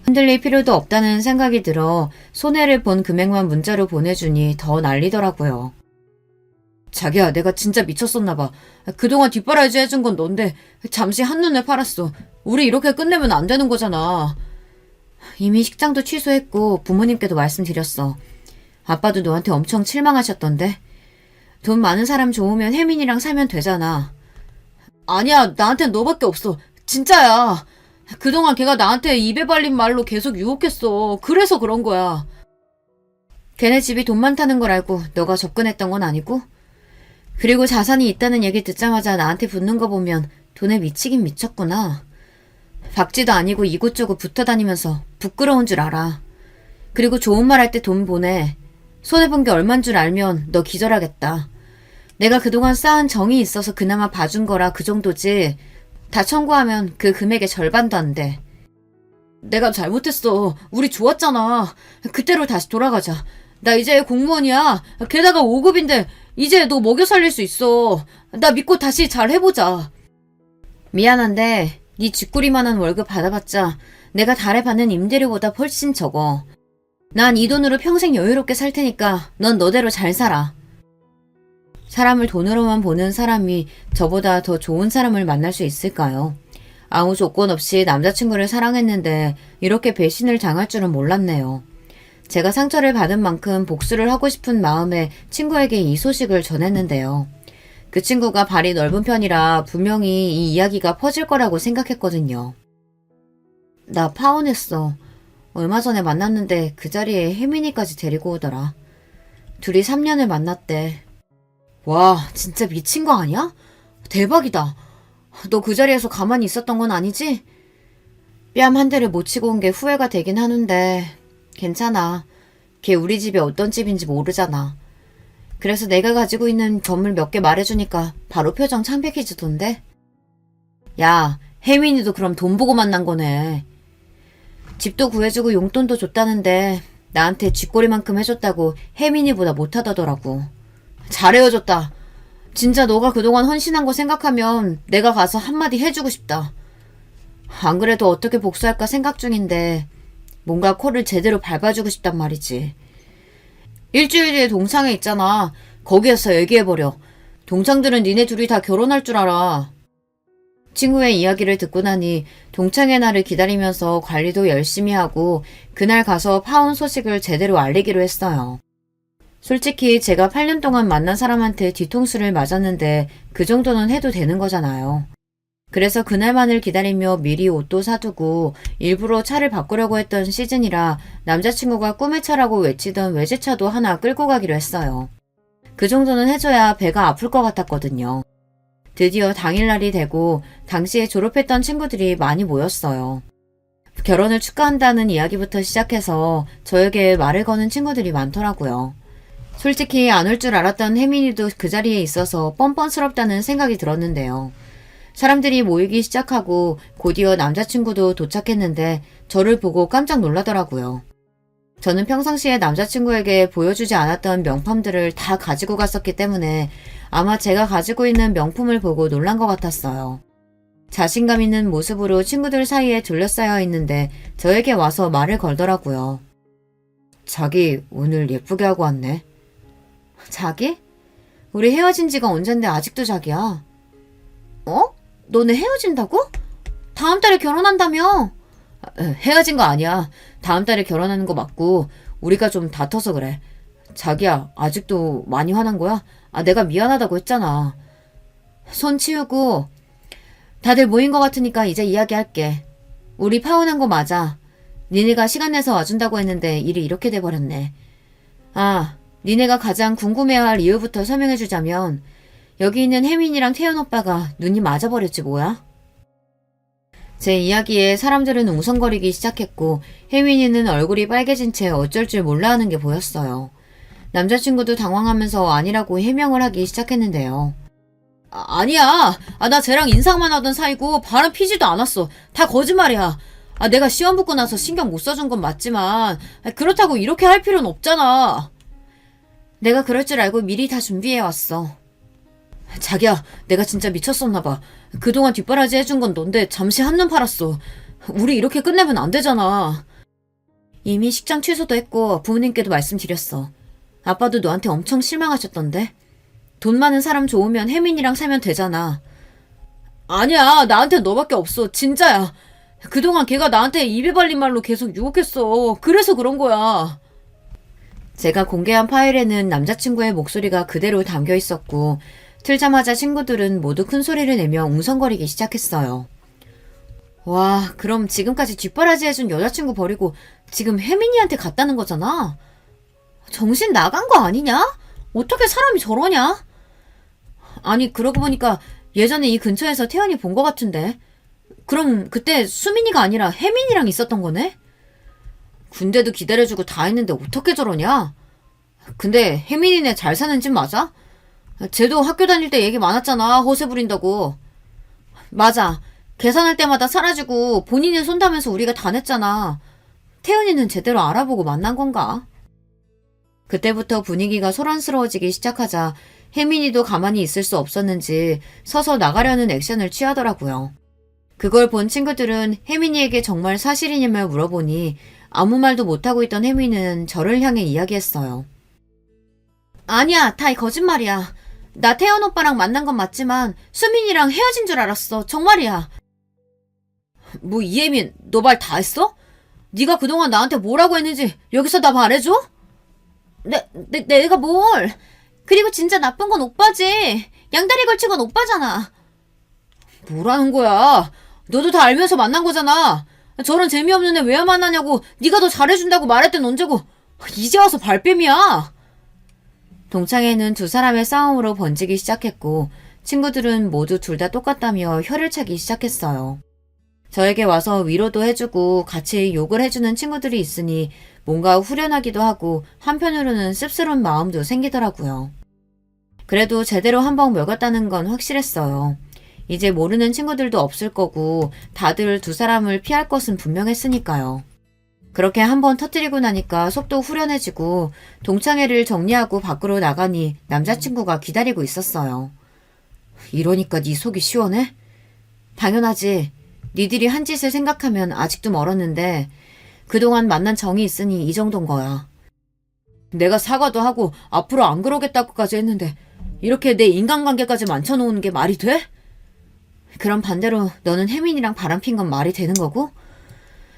흔들릴 필요도 없다는 생각이 들어 손해를 본 금액만 문자로 보내주니 더 난리더라고요. 자기야, 내가 진짜 미쳤었나봐. 그동안 뒷바라지 해준 건 넌데 잠시 한눈에 팔았어. 우리 이렇게 끝내면 안 되는 거잖아. 이미 식장도 취소했고 부모님께도 말씀드렸어. 아빠도 너한테 엄청 실망하셨던데. 돈 많은 사람 좋으면 혜민이랑 살면 되잖아. 아니야, 나한텐 너밖에 없어. 진짜야. 그동안 걔가 나한테 입에 발린 말로 계속 유혹했어. 그래서 그런 거야. 걔네 집이 돈 많다는 걸 알고 너가 접근했던 건 아니고? 그리고 자산이 있다는 얘기 듣자마자 나한테 붙는 거 보면 돈에 미치긴 미쳤구나. 박쥐도 아니고 이곳저곳 붙어다니면서 부끄러운 줄 알아. 그리고 좋은 말 할 때 돈 보내. 손해본 게 얼만 줄 알면 너 기절하겠다. 내가 그동안 쌓은 정이 있어서 그나마 봐준 거라 그 정도지. 다 청구하면 그 금액의 절반도 안 돼. 내가 잘못했어. 우리 좋았잖아. 그때로 다시 돌아가자. 나 이제 공무원이야. 게다가 5급인데 이제 너 먹여 살릴 수 있어. 나 믿고 다시 잘 해보자. 미안한데 네 쥐꼬리만한 월급 받아봤자 내가 달에 받는 임대료보다 훨씬 적어. 난 이 돈으로 평생 여유롭게 살 테니까 넌 너대로 잘 살아. 사람을 돈으로만 보는 사람이 저보다 더 좋은 사람을 만날 수 있을까요? 아무 조건 없이 남자친구를 사랑했는데 이렇게 배신을 당할 줄은 몰랐네요. 제가 상처를 받은 만큼 복수를 하고 싶은 마음에 친구에게 이 소식을 전했는데요. 그 친구가 발이 넓은 편이라 분명히 이 이야기가 퍼질 거라고 생각했거든요. 나 파혼했어. 얼마 전에 만났는데 그 자리에 혜민이까지 데리고 오더라. 둘이 3년을 만났대. 와, 진짜 미친 거 아니야? 대박이다. 너 그 자리에서 가만히 있었던 건 아니지? 뺨 한 대를 못 치고 온 게 후회가 되긴 하는데 괜찮아. 걔 우리 집이 어떤 집인지 모르잖아. 그래서 내가 가지고 있는 건물 몇 개 말해주니까 바로 표정 창백해지던데? 야, 혜민이도 그럼 돈 보고 만난 거네. 집도 구해주고 용돈도 줬다는데 나한테 쥐꼬리만큼 해줬다고 혜민이보다 못하다더라고. 잘 헤어졌다. 진짜 너가 그동안 헌신한 거 생각하면 내가 가서 한마디 해주고 싶다. 안 그래도 어떻게 복수할까 생각 중인데 뭔가 코를 제대로 밟아주고 싶단 말이지. 일주일 뒤에 동창회 있잖아. 거기에서 얘기해버려. 동창들은 니네 둘이 다 결혼할 줄 알아. 친구의 이야기를 듣고 나니 동창회 날을 기다리면서 관리도 열심히 하고 그날 가서 파혼 소식을 제대로 알리기로 했어요. 솔직히 제가 8년 동안 만난 사람한테 뒤통수를 맞았는데 그 정도는 해도 되는 거잖아요. 그래서 그날만을 기다리며 미리 옷도 사두고 일부러 차를 바꾸려고 했던 시즌이라 남자친구가 꿈의 차라고 외치던 외제차도 하나 끌고 가기로 했어요. 그 정도는 해줘야 배가 아플 것 같았거든요. 드디어 당일날이 되고 당시에 졸업했던 친구들이 많이 모였어요. 결혼을 축하한다는 이야기부터 시작해서 저에게 말을 거는 친구들이 많더라고요. 솔직히 안 올 줄 알았던 혜민이도 그 자리에 있어서 뻔뻔스럽다는 생각이 들었는데요. 사람들이 모이기 시작하고 곧이어 남자친구도 도착했는데 저를 보고 깜짝 놀라더라고요. 저는 평상시에 남자친구에게 보여주지 않았던 명품들을 다 가지고 갔었기 때문에 아마 제가 가지고 있는 명품을 보고 놀란 것 같았어요. 자신감 있는 모습으로 친구들 사이에 둘러싸여 있는데 저에게 와서 말을 걸더라고요. 자기 오늘 예쁘게 하고 왔네. 자기? 우리 헤어진 지가 언젠데 아직도 자기야. 어? 너네 헤어진다고? 다음 달에 결혼한다며? 헤어진 거 아니야. 다음 달에 결혼하는 거 맞고 우리가 좀 다퉈서 그래. 자기야, 아직도 많이 화난 거야? 내가 미안하다고 했잖아. 손 치우고 다들 모인 것 같으니까 이제 이야기할게. 우리 파혼한 거 맞아. 니네가 시간 내서 와준다고 했는데 일이 이렇게 돼버렸네. 니네가 가장 궁금해할 이유부터 설명해주자면 여기 있는 혜민이랑 태연 오빠가 눈이 맞아버렸지 뭐야? 제 이야기에 사람들은 웅성거리기 시작했고 혜민이는 얼굴이 빨개진 채 어쩔 줄 몰라 하는 게 보였어요. 남자친구도 당황하면서 아니라고 해명을 하기 시작했는데요. 아니야. 나 쟤랑 인상만 하던 사이고 바람 피지도 않았어. 다 거짓말이야. 내가 시험 붙고 나서 신경 못 써준 건 맞지만 그렇다고 이렇게 할 필요는 없잖아. 내가 그럴 줄 알고 미리 다 준비해왔어. 자기야, 내가 진짜 미쳤었나봐. 그동안 뒷바라지 해준 건 넌데 잠시 한눈 팔았어. 우리 이렇게 끝내면 안 되잖아. 이미 식장 취소도 했고 부모님께도 말씀드렸어. 아빠도 너한테 엄청 실망하셨던데. 돈 많은 사람 좋으면 혜민이랑 살면 되잖아. 아니야, 나한테 너밖에 없어. 진짜야. 그동안 걔가 나한테 입에 발린 말로 계속 유혹했어. 그래서 그런 거야. 제가 공개한 파일에는 남자친구의 목소리가 그대로 담겨 있었고 틀자마자 친구들은 모두 큰 소리를 내며 웅성거리기 시작했어요. 와, 그럼 지금까지 뒷바라지 해준 여자친구 버리고 지금 혜민이한테 갔다는 거잖아? 정신 나간 거 아니냐? 어떻게 사람이 저러냐? 아니, 그러고 보니까 예전에 이 근처에서 태연이 본 거 같은데. 그럼 그때 수민이가 아니라 혜민이랑 있었던 거네? 군대도 기다려주고 다 했는데 어떻게 저러냐? 근데 혜민이네 잘 사는 집 맞아? 쟤도 학교 다닐 때 얘기 많았잖아. 허세 부린다고. 맞아. 계산할 때마다 사라지고 본인이 손다면서 우리가 다 냈잖아. 태연이는 제대로 알아보고 만난 건가? 그때부터 분위기가 소란스러워지기 시작하자 혜민이도 가만히 있을 수 없었는지 서서 나가려는 액션을 취하더라고요. 그걸 본 친구들은 혜민이에게 정말 사실이냐며 물어보니 아무 말도 못하고 있던 혜민이는 저를 향해 이야기했어요. 아니야, 다 거짓말이야. 나 태연 오빠랑 만난 건 맞지만 수민이랑 헤어진 줄 알았어. 정말이야. 뭐 이혜민, 너 말 다 했어? 네가 그동안 나한테 뭐라고 했는지 여기서 다 말해줘? 내가 뭘. 그리고 진짜 나쁜 건 오빠지. 양다리 걸친 건 오빠잖아. 뭐라는 거야. 너도 다 알면서 만난 거잖아. 저런 재미없는 애 왜 만나냐고 네가 더 잘해준다고 말했던 언제고 이제 와서 발뺌이야. 동창회는 두 사람의 싸움으로 번지기 시작했고 친구들은 모두 둘 다 똑같다며 혀를 차기 시작했어요. 저에게 와서 위로도 해주고 같이 욕을 해주는 친구들이 있으니 뭔가 후련하기도 하고 한편으로는 씁쓸한 마음도 생기더라고요. 그래도 제대로 한번 먹였다는 건 확실했어요. 이제 모르는 친구들도 없을 거고 다들 두 사람을 피할 것은 분명했으니까요. 그렇게 한번 터뜨리고 나니까 속도 후련해지고 동창회를 정리하고 밖으로 나가니 남자친구가 기다리고 있었어요. 이러니까 네 속이 시원해? 당연하지. 니들이 한 짓을 생각하면 아직도 멀었는데 그동안 만난 정이 있으니 이 정도인 거야. 내가 사과도 하고 앞으로 안 그러겠다고까지 했는데 이렇게 내 인간관계까지 만쳐놓은 게 말이 돼? 그럼 반대로 너는 혜민이랑 바람핀 건 말이 되는 거고?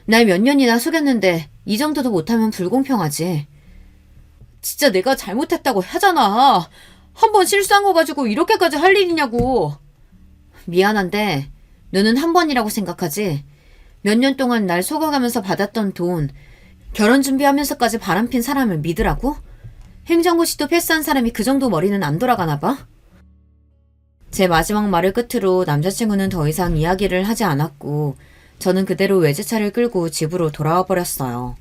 날 몇 년이나 속였는데 이 정도도 못하면 불공평하지. 진짜 내가 잘못했다고 하잖아. 한 번 실수한 거 가지고 이렇게까지 할 일이냐고. 미안한데 너는 한 번이라고 생각하지? 몇 년 동안 날 속아가면서 받았던 돈, 결혼 준비하면서까지 바람핀 사람을 믿으라고? 행정고시도 패스한 사람이 그 정도 머리는 안 돌아가나 봐? 제 마지막 말을 끝으로 남자친구는 더 이상 이야기를 하지 않았고 저는 그대로 외제차를 끌고 집으로 돌아와 버렸어요.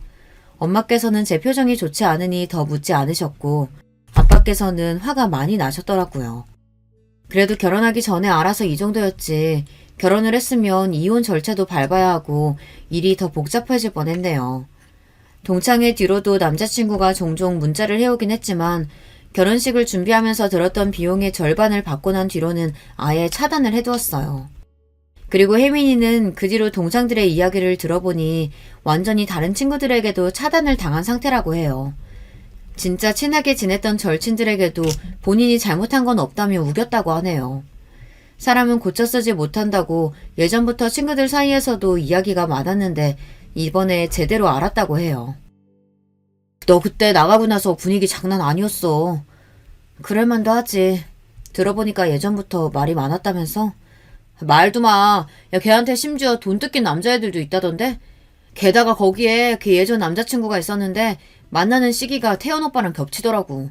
엄마께서는 제 표정이 좋지 않으니 더 묻지 않으셨고 아빠께서는 화가 많이 나셨더라고요. 그래도 결혼하기 전에 알아서 이 정도였지 결혼을 했으면 이혼 절차도 밟아야 하고 일이 더 복잡해질 뻔했네요. 동창회 뒤로도 남자친구가 종종 문자를 해오긴 했지만 결혼식을 준비하면서 들었던 비용의 절반을 받고 난 뒤로는 아예 차단을 해두었어요. 그리고 혜민이는 그 뒤로 동창들의 이야기를 들어보니 완전히 다른 친구들에게도 차단을 당한 상태라고 해요. 진짜 친하게 지냈던 절친들에게도 본인이 잘못한 건 없다며 우겼다고 하네요. 사람은 고쳐 쓰지 못한다고 예전부터 친구들 사이에서도 이야기가 많았는데 이번에 제대로 알았다고 해요. 너 그때 나가고 나서 분위기 장난 아니었어. 그럴만도 하지. 들어보니까 예전부터 말이 많았다면서? 말도 마. 야, 걔한테 심지어 돈 뜯긴 남자애들도 있다던데? 게다가 거기에 걔 예전 남자친구가 있었는데 만나는 시기가 태연 오빠랑 겹치더라고.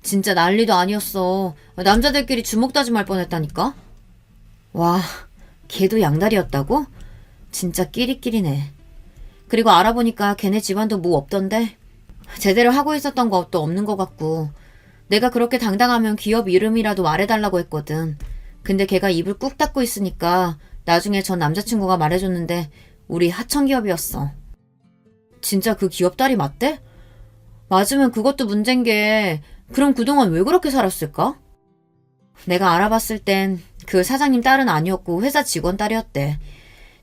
진짜 난리도 아니었어. 남자들끼리 주먹 다짐할 뻔했다니까? 와, 걔도 양다리였다고? 진짜 끼리끼리네. 그리고 알아보니까 걔네 집안도 뭐 없던데? 제대로 하고 있었던 것도 없는 것 같고 내가 그렇게 당당하면 기업 이름이라도 말해달라고 했거든. 근데 걔가 입을 꾹 닫고 있으니까 나중에 전 남자친구가 말해줬는데 우리 하청기업이었어. 진짜 그 기업 딸이 맞대? 맞으면 그것도 문제인 게 그럼 그동안 왜 그렇게 살았을까? 내가 알아봤을 땐 그 사장님 딸은 아니었고 회사 직원 딸이었대.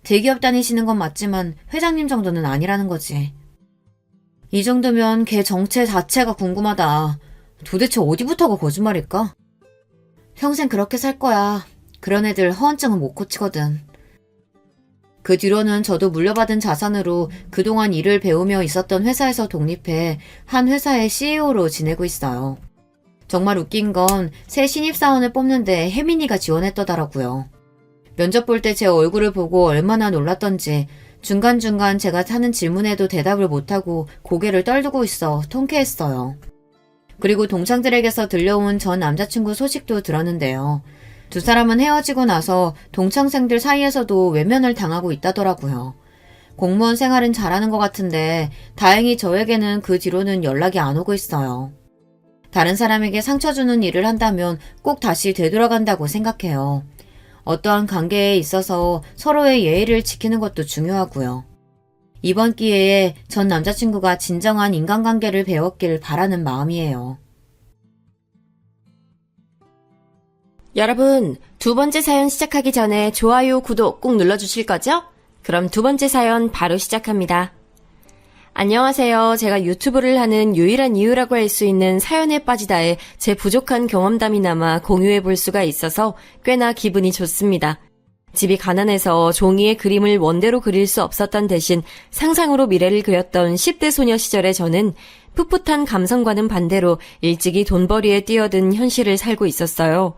대기업 다니시는 건 맞지만 회장님 정도는 아니라는 거지. 이 정도면 걔 정체 자체가 궁금하다. 도대체 어디부터가 거짓말일까? 평생 그렇게 살 거야. 그런 애들 허언증은 못 고치거든. 그 뒤로는 저도 물려받은 자산으로 그동안 일을 배우며 있었던 회사에서 독립해 한 회사의 CEO로 지내고 있어요. 정말 웃긴 건 새 신입사원을 뽑는데 혜민이가 지원했더라고요. 면접 볼 때 제 얼굴을 보고 얼마나 놀랐던지 중간중간 제가 하는 질문에도 대답을 못하고 고개를 떨구고 있어 통쾌했어요. 그리고 동창들에게서 들려온 전 남자친구 소식도 들었는데요. 두 사람은 헤어지고 나서 동창생들 사이에서도 외면을 당하고 있다더라고요. 공무원 생활은 잘하는 것 같은데 다행히 저에게는 그 뒤로는 연락이 안 오고 있어요. 다른 사람에게 상처 주는 일을 한다면 꼭 다시 되돌아간다고 생각해요. 어떠한 관계에 있어서 서로의 예의를 지키는 것도 중요하고요. 이번 기회에 전 남자친구가 진정한 인간관계를 배웠길 바라는 마음이에요. 여러분, 두 번째 사연 시작하기 전에 좋아요, 구독 꼭 눌러주실 거죠? 그럼 두 번째 사연 바로 시작합니다. 안녕하세요. 제가 유튜브를 하는 유일한 이유라고 할 수 있는 사연에 빠지다에 제 부족한 경험담이나마 공유해 볼 수가 있어서 꽤나 기분이 좋습니다. 집이 가난해서 종이에 그림을 원대로 그릴 수 없었던 대신 상상으로 미래를 그렸던 10대 소녀 시절의 저는 풋풋한 감성과는 반대로 일찍이 돈벌이에 뛰어든 현실을 살고 있었어요.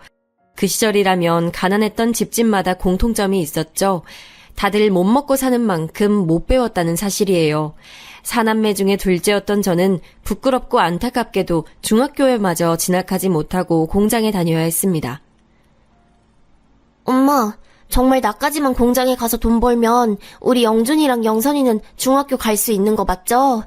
그 시절이라면 가난했던 집집마다 공통점이 있었죠. 다들 못 먹고 사는 만큼 못 배웠다는 사실이에요. 사남매 중에 둘째였던 저는 부끄럽고 안타깝게도 중학교에마저 진학하지 못하고 공장에 다녀야 했습니다. 엄마, 정말 나까지만 공장에 가서 돈 벌면 우리 영준이랑 영선이는 중학교 갈 수 있는 거 맞죠?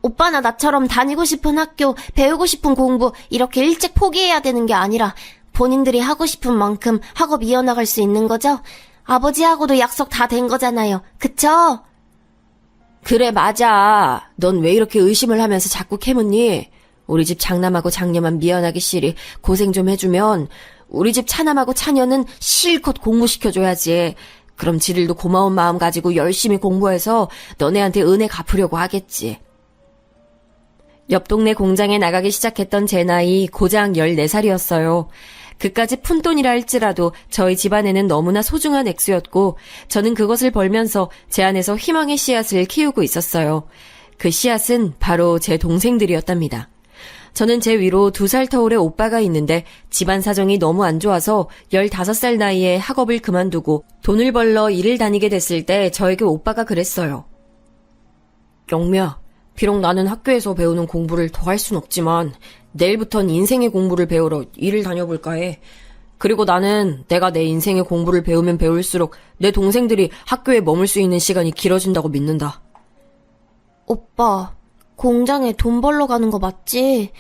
오빠나 나처럼 다니고 싶은 학교, 배우고 싶은 공부 이렇게 일찍 포기해야 되는 게 아니라 본인들이 하고 싶은 만큼 학업 이어나갈 수 있는 거죠? 아버지하고도 약속 다 된 거잖아요. 그쵸? 그래, 맞아. 넌 왜 이렇게 의심을 하면서 자꾸 캐묻니? 우리 집 장남하고 장녀만 미안하기 싫이 고생 좀 해주면 우리 집 차남하고 차녀는 실컷 공부시켜줘야지. 그럼 지들도 고마운 마음 가지고 열심히 공부해서 너네한테 은혜 갚으려고 하겠지. 옆 동네 공장에 나가기 시작했던 제 나이 고작 14살이었어요. 그까지 푼돈이라 할지라도 저희 집안에는 너무나 소중한 액수였고 저는 그것을 벌면서 제 안에서 희망의 씨앗을 키우고 있었어요. 그 씨앗은 바로 제 동생들이었답니다. 저는 제 위로 2살 터울의 오빠가 있는데 집안 사정이 너무 안 좋아서 15살 나이에 학업을 그만두고 돈을 벌러 일을 다니게 됐을 때 저에게 오빠가 그랬어요. 영미야, 비록 나는 학교에서 배우는 공부를 더 할 순 없지만 내일부턴 인생의 공부를 배우러 일을 다녀볼까 해. 그리고 나는 내가 내 인생의 공부를 배우면 배울수록 내 동생들이 학교에 머물 수 있는 시간이 길어진다고 믿는다. 오빠, 공장에 돈 벌러 가는 거 맞지?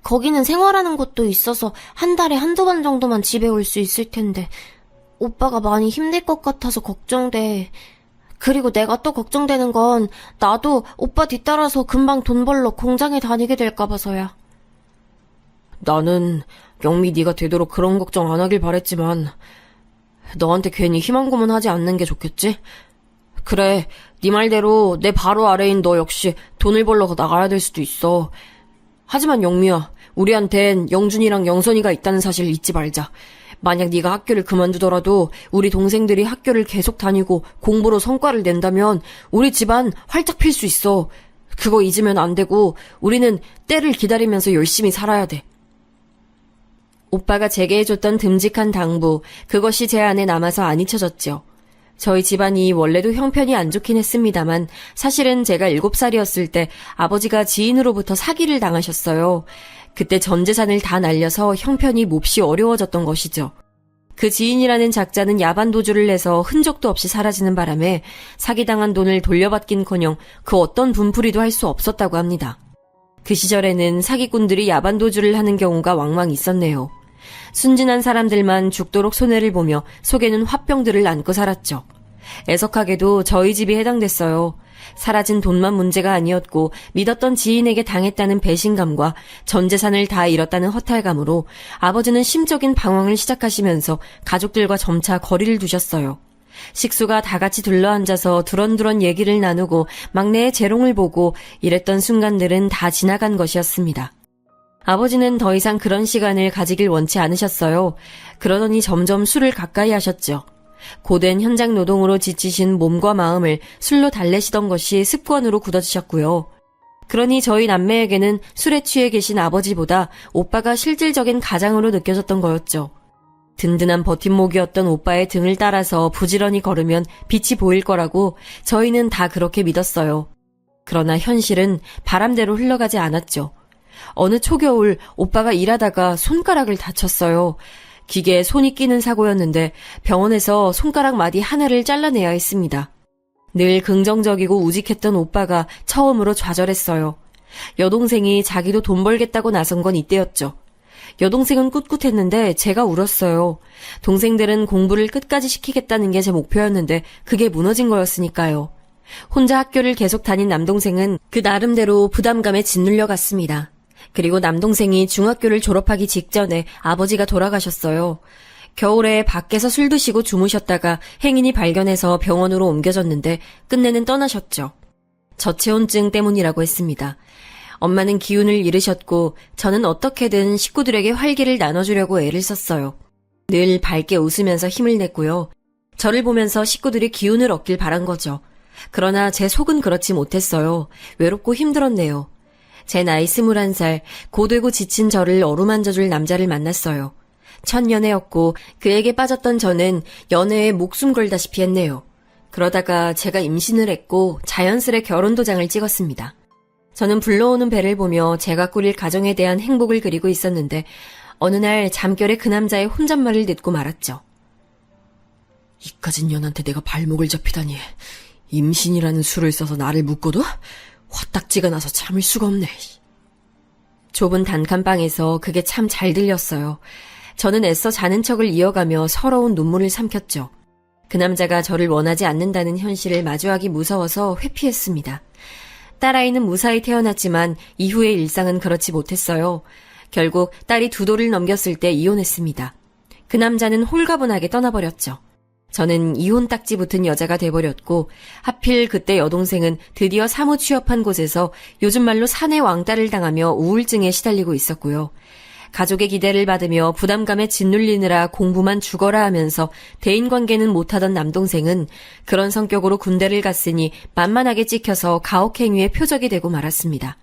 거기는 생활하는 것도 있어서 한 달에 한두 번 정도만 집에 올 수 있을 텐데 오빠가 많이 힘들 것 같아서 걱정돼. 그리고 내가 또 걱정되는 건 나도 오빠 뒤따라서 금방 돈 벌러 공장에 다니게 될까 봐서야. 나는 영미 네가 되도록 그런 걱정 안 하길 바랬지만 너한테 괜히 희망 고문하지 않는 게 좋겠지? 그래, 네 말대로 내 바로 아래인 너 역시 돈을 벌러 나가야 될 수도 있어. 하지만 영미야, 우리한텐 영준이랑 영선이가 있다는 사실 잊지 말자. 만약 네가 학교를 그만두더라도 우리 동생들이 학교를 계속 다니고 공부로 성과를 낸다면 우리 집안 활짝 필 수 있어. 그거 잊으면 안 되고 우리는 때를 기다리면서 열심히 살아야 돼. 오빠가 제게 해줬던 듬직한 당부, 그것이 제 안에 남아서 안 잊혀졌죠. 저희 집안이 원래도 형편이 안 좋긴 했습니다만 사실은 제가 7살이었을 때 아버지가 지인으로부터 사기를 당하셨어요. 그때 전 재산을 다 날려서 형편이 몹시 어려워졌던 것이죠. 그 지인이라는 작자는 야반도주를 내서 흔적도 없이 사라지는 바람에 사기당한 돈을 돌려받긴커녕 그 어떤 분풀이도 할 수 없었다고 합니다. 그 시절에는 사기꾼들이 야반도주를 하는 경우가 왕왕 있었네요. 순진한 사람들만 죽도록 손해를 보며 속에는 화병들을 안고 살았죠. 애석하게도 저희 집이 해당됐어요. 사라진 돈만 문제가 아니었고 믿었던 지인에게 당했다는 배신감과 전 재산을 다 잃었다는 허탈감으로 아버지는 심적인 방황을 시작하시면서 가족들과 점차 거리를 두셨어요. 식수가 다 같이 둘러앉아서 두런두런 얘기를 나누고 막내의 재롱을 보고 이랬던 순간들은 다 지나간 것이었습니다. 아버지는 더 이상 그런 시간을 가지길 원치 않으셨어요. 그러더니 점점 술을 가까이 하셨죠. 고된 현장 노동으로 지치신 몸과 마음을 술로 달래시던 것이 습관으로 굳어지셨고요. 그러니 저희 남매에게는 술에 취해 계신 아버지보다 오빠가 실질적인 가장으로 느껴졌던 거였죠. 든든한 버팀목이었던 오빠의 등을 따라서 부지런히 걸으면 빛이 보일 거라고 저희는 다 그렇게 믿었어요. 그러나 현실은 바람대로 흘러가지 않았죠. 어느 초겨울 오빠가 일하다가 손가락을 다쳤어요. 기계에 손이 끼는 사고였는데 병원에서 손가락 마디 하나를 잘라내야 했습니다. 늘 긍정적이고 우직했던 오빠가 처음으로 좌절했어요. 여동생이 자기도 돈 벌겠다고 나선 건 이때였죠. 여동생은 꿋꿋했는데 제가 울었어요. 동생들은 공부를 끝까지 시키겠다는 게 제 목표였는데 그게 무너진 거였으니까요. 혼자 학교를 계속 다닌 남동생은 그 나름대로 부담감에 짓눌려 갔습니다. 그리고 남동생이 중학교를 졸업하기 직전에 아버지가 돌아가셨어요. 겨울에 밖에서 술 드시고 주무셨다가 행인이 발견해서 병원으로 옮겨졌는데 끝내는 떠나셨죠. 저체온증 때문이라고 했습니다. 엄마는 기운을 잃으셨고 저는 어떻게든 식구들에게 활기를 나눠주려고 애를 썼어요. 늘 밝게 웃으면서 힘을 냈고요. 저를 보면서 식구들이 기운을 얻길 바란 거죠. 그러나 제 속은 그렇지 못했어요. 외롭고 힘들었네요. 제 나이 21살, 고되고 지친 저를 어루만져줄 남자를 만났어요. 첫 연애였고 그에게 빠졌던 저는 연애에 목숨 걸다시피 했네요. 그러다가 제가 임신을 했고 자연스레 결혼 도장을 찍었습니다. 저는 불러오는 배를 보며 제가 꾸릴 가정에 대한 행복을 그리고 있었는데 어느 날 잠결에 그 남자의 혼잣말을 듣고 말았죠. 이까진 년한테 내가 발목을 잡히다니. 임신이라는 수를 써서 나를 묶어도 화딱지가 나서 참을 수가 없네. 좁은 단칸방에서 그게 참 잘 들렸어요. 저는 애써 자는 척을 이어가며 서러운 눈물을 삼켰죠. 그 남자가 저를 원하지 않는다는 현실을 마주하기 무서워서 회피했습니다. 딸아이는 무사히 태어났지만 이후의 일상은 그렇지 못했어요. 결국 딸이 2돌을 넘겼을 때 이혼했습니다. 그 남자는 홀가분하게 떠나버렸죠. 저는 이혼 딱지 붙은 여자가 돼버렸고 하필 그때 여동생은 드디어 사무 취업한 곳에서 요즘 말로 사내 왕따를 당하며 우울증에 시달리고 있었고요. 가족의 기대를 받으며 부담감에 짓눌리느라 공부만 죽어라 하면서 대인관계는 못하던 남동생은 그런 성격으로 군대를 갔으니 만만하게 찍혀서 가혹행위의 표적이 되고 말았습니다.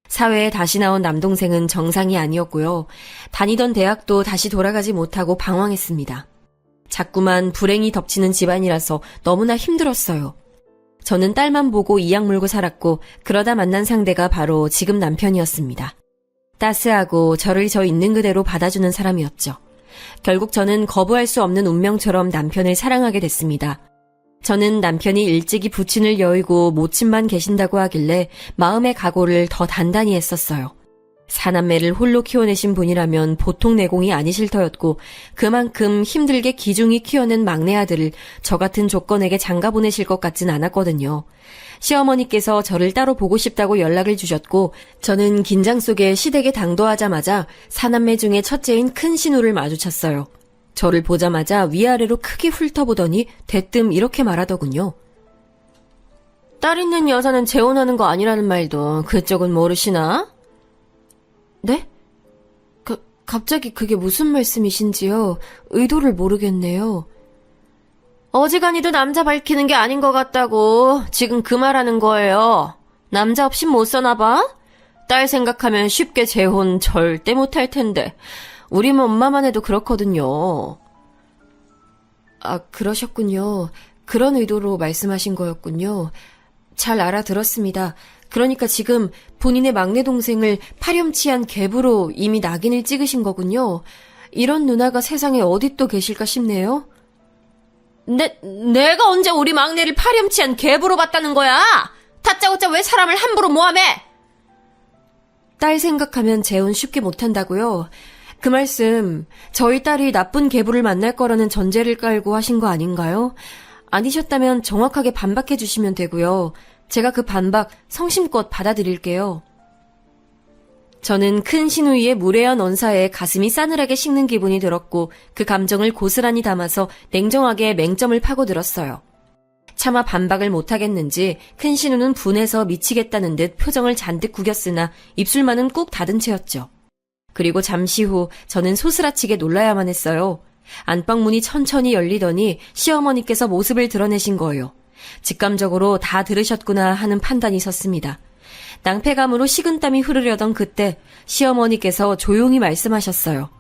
사회에 다시 나온 남동생은 정상이 아니었고요. 다니던 대학도 다시 돌아가지 못하고 방황했습니다. 자꾸만 불행이 덮치는 집안이라서 너무나 힘들었어요. 저는 딸만 보고 이악 물고 살았고 그러다 만난 상대가 바로 지금 남편이었습니다. 따스하고 저를 저 있는 그대로 받아주는 사람이었죠. 결국 저는 거부할 수 없는 운명처럼 남편을 사랑하게 됐습니다. 저는 남편이 일찍이 부친을 여의고 모친만 계신다고 하길래 마음의 각오를 더 단단히 했었어요. 사남매를 홀로 키워내신 분이라면 보통 내공이 아니실 터였고 그만큼 힘들게 기중이 키워낸 막내 아들을 저 같은 조건에게 장가 보내실 것 같진 않았거든요. 시어머니께서 저를 따로 보고 싶다고 연락을 주셨고 저는 긴장 속에 시댁에 당도하자마자 사남매 중에 첫째인 큰 신우를 마주쳤어요. 저를 보자마자 위아래로 크게 훑어보더니 대뜸 이렇게 말하더군요. 딸 있는 여자는 재혼하는 거 아니라는 말도 그쪽은 모르시나? 네? 갑자기 그게 무슨 말씀이신지요? 의도를 모르겠네요. 어지간히도 남자 밝히는 게 아닌 것 같다고 지금 그 말하는 거예요. 남자 없이 못 사나 봐? 딸 생각하면 쉽게 재혼 절대 못할 텐데 우리 엄마만 해도 그렇거든요. 아, 그러셨군요. 그런 의도로 말씀하신 거였군요. 잘 알아들었습니다. 그러니까 지금 본인의 막내 동생을 파렴치한 갭으로 이미 낙인을 찍으신 거군요. 이런 누나가 세상에 어디 또 계실까 싶네요. 내가 언제 우리 막내를 파렴치한 갭으로 봤다는 거야? 다짜고짜 왜 사람을 함부로 모함해? 딸 생각하면 재혼 쉽게 못한다고요? 그 말씀 저희 딸이 나쁜 계부를 만날 거라는 전제를 깔고 하신 거 아닌가요? 아니셨다면 정확하게 반박해 주시면 되고요. 제가 그 반박 성심껏 받아들일게요. 저는 큰 신우이의 무례한 언사에 가슴이 싸늘하게 식는 기분이 들었고 그 감정을 고스란히 담아서 냉정하게 맹점을 파고들었어요. 차마 반박을 못하겠는지 큰 신우는 분해서 미치겠다는 듯 표정을 잔뜩 구겼으나 입술만은 꾹 닫은 채였죠. 그리고 잠시 후 저는 소스라치게 놀라야만 했어요. 안방문이 천천히 열리더니 시어머니께서 모습을 드러내신 거예요. 직감적으로 다 들으셨구나 하는 판단이 섰습니다. 낭패감으로 식은땀이 흐르려던 그때 시어머니께서 조용히 말씀하셨어요.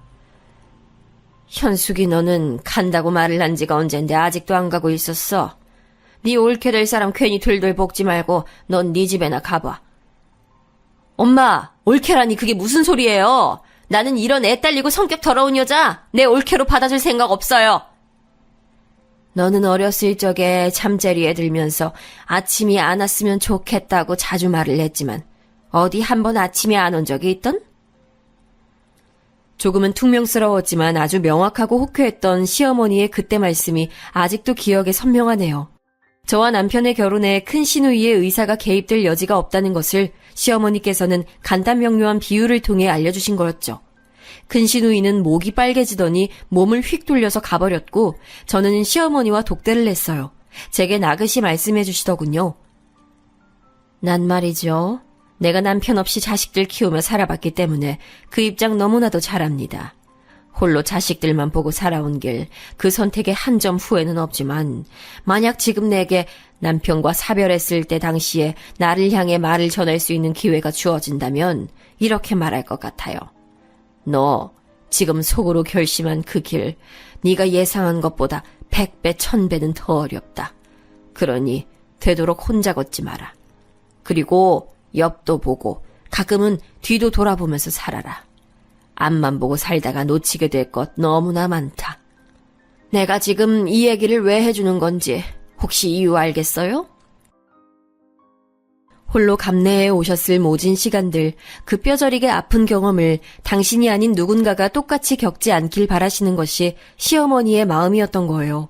현숙이 너는 간다고 말을 한 지가 언젠데 아직도 안 가고 있었어. 네 옳게 될 사람 괜히 들들 볶지 말고 넌 네 집에나 가봐. 엄마, 옳게라니 그게 무슨 소리예요? 나는 이런 애 딸리고 성격 더러운 여자 내 옳게로 받아줄 생각 없어요. 너는 어렸을 적에 잠자리에 들면서 아침이 안 왔으면 좋겠다고 자주 말을 했지만 어디 한번 아침이 안 온 적이 있던? 조금은 퉁명스러웠지만 아주 명확하고 호쾌했던 시어머니의 그때 말씀이 아직도 기억에 선명하네요. 저와 남편의 결혼에 큰 시누이의 의사가 개입될 여지가 없다는 것을 시어머니께서는 간단명료한 비유를 통해 알려주신 거였죠. 큰 시누이는 목이 빨개지더니 몸을 휙 돌려서 가버렸고 저는 시어머니와 독대를 했어요. 제게 나긋이 말씀해 주시더군요. 난 말이죠. 내가 남편 없이 자식들 키우며 살아봤기 때문에 그 입장 너무나도 잘 압니다. 홀로 자식들만 보고 살아온 길, 그 선택에 한 점 후회는 없지만 만약 지금 내게 남편과 사별했을 때 당시에 나를 향해 말을 전할 수 있는 기회가 주어진다면 이렇게 말할 것 같아요. 너 지금 속으로 결심한 그 길, 네가 예상한 것보다 100배, 1000배는 더 어렵다. 그러니 되도록 혼자 걷지 마라. 그리고 옆도 보고 가끔은 뒤도 돌아보면서 살아라. 앞만 보고 살다가 놓치게 될 것 너무나 많다. 내가 지금 이 얘기를 왜 해주는 건지 혹시 이유 알겠어요? 홀로 감내해 오셨을 모진 시간들, 그 뼈저리게 아픈 경험을 당신이 아닌 누군가가 똑같이 겪지 않길 바라시는 것이 시어머니의 마음이었던 거예요.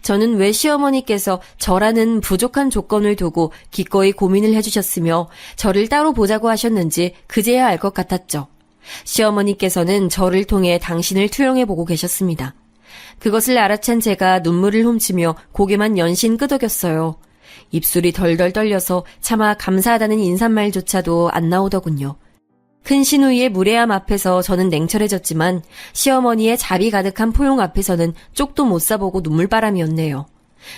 저는 왜 시어머니께서 저라는 부족한 조건을 두고 기꺼이 고민을 해주셨으며 저를 따로 보자고 하셨는지 그제야 알 것 같았죠. 시어머니께서는 저를 통해 당신을 투영해보고 계셨습니다. 그것을 알아챈 제가 눈물을 훔치며 고개만 연신 끄덕였어요. 입술이 덜덜 떨려서 차마 감사하다는 인사말조차도 안 나오더군요. 큰 시누이의 무례함 앞에서 저는 냉철해졌지만 시어머니의 자비 가득한 포용 앞에서는 쪽도 못 쏴보고 눈물바람이었네요.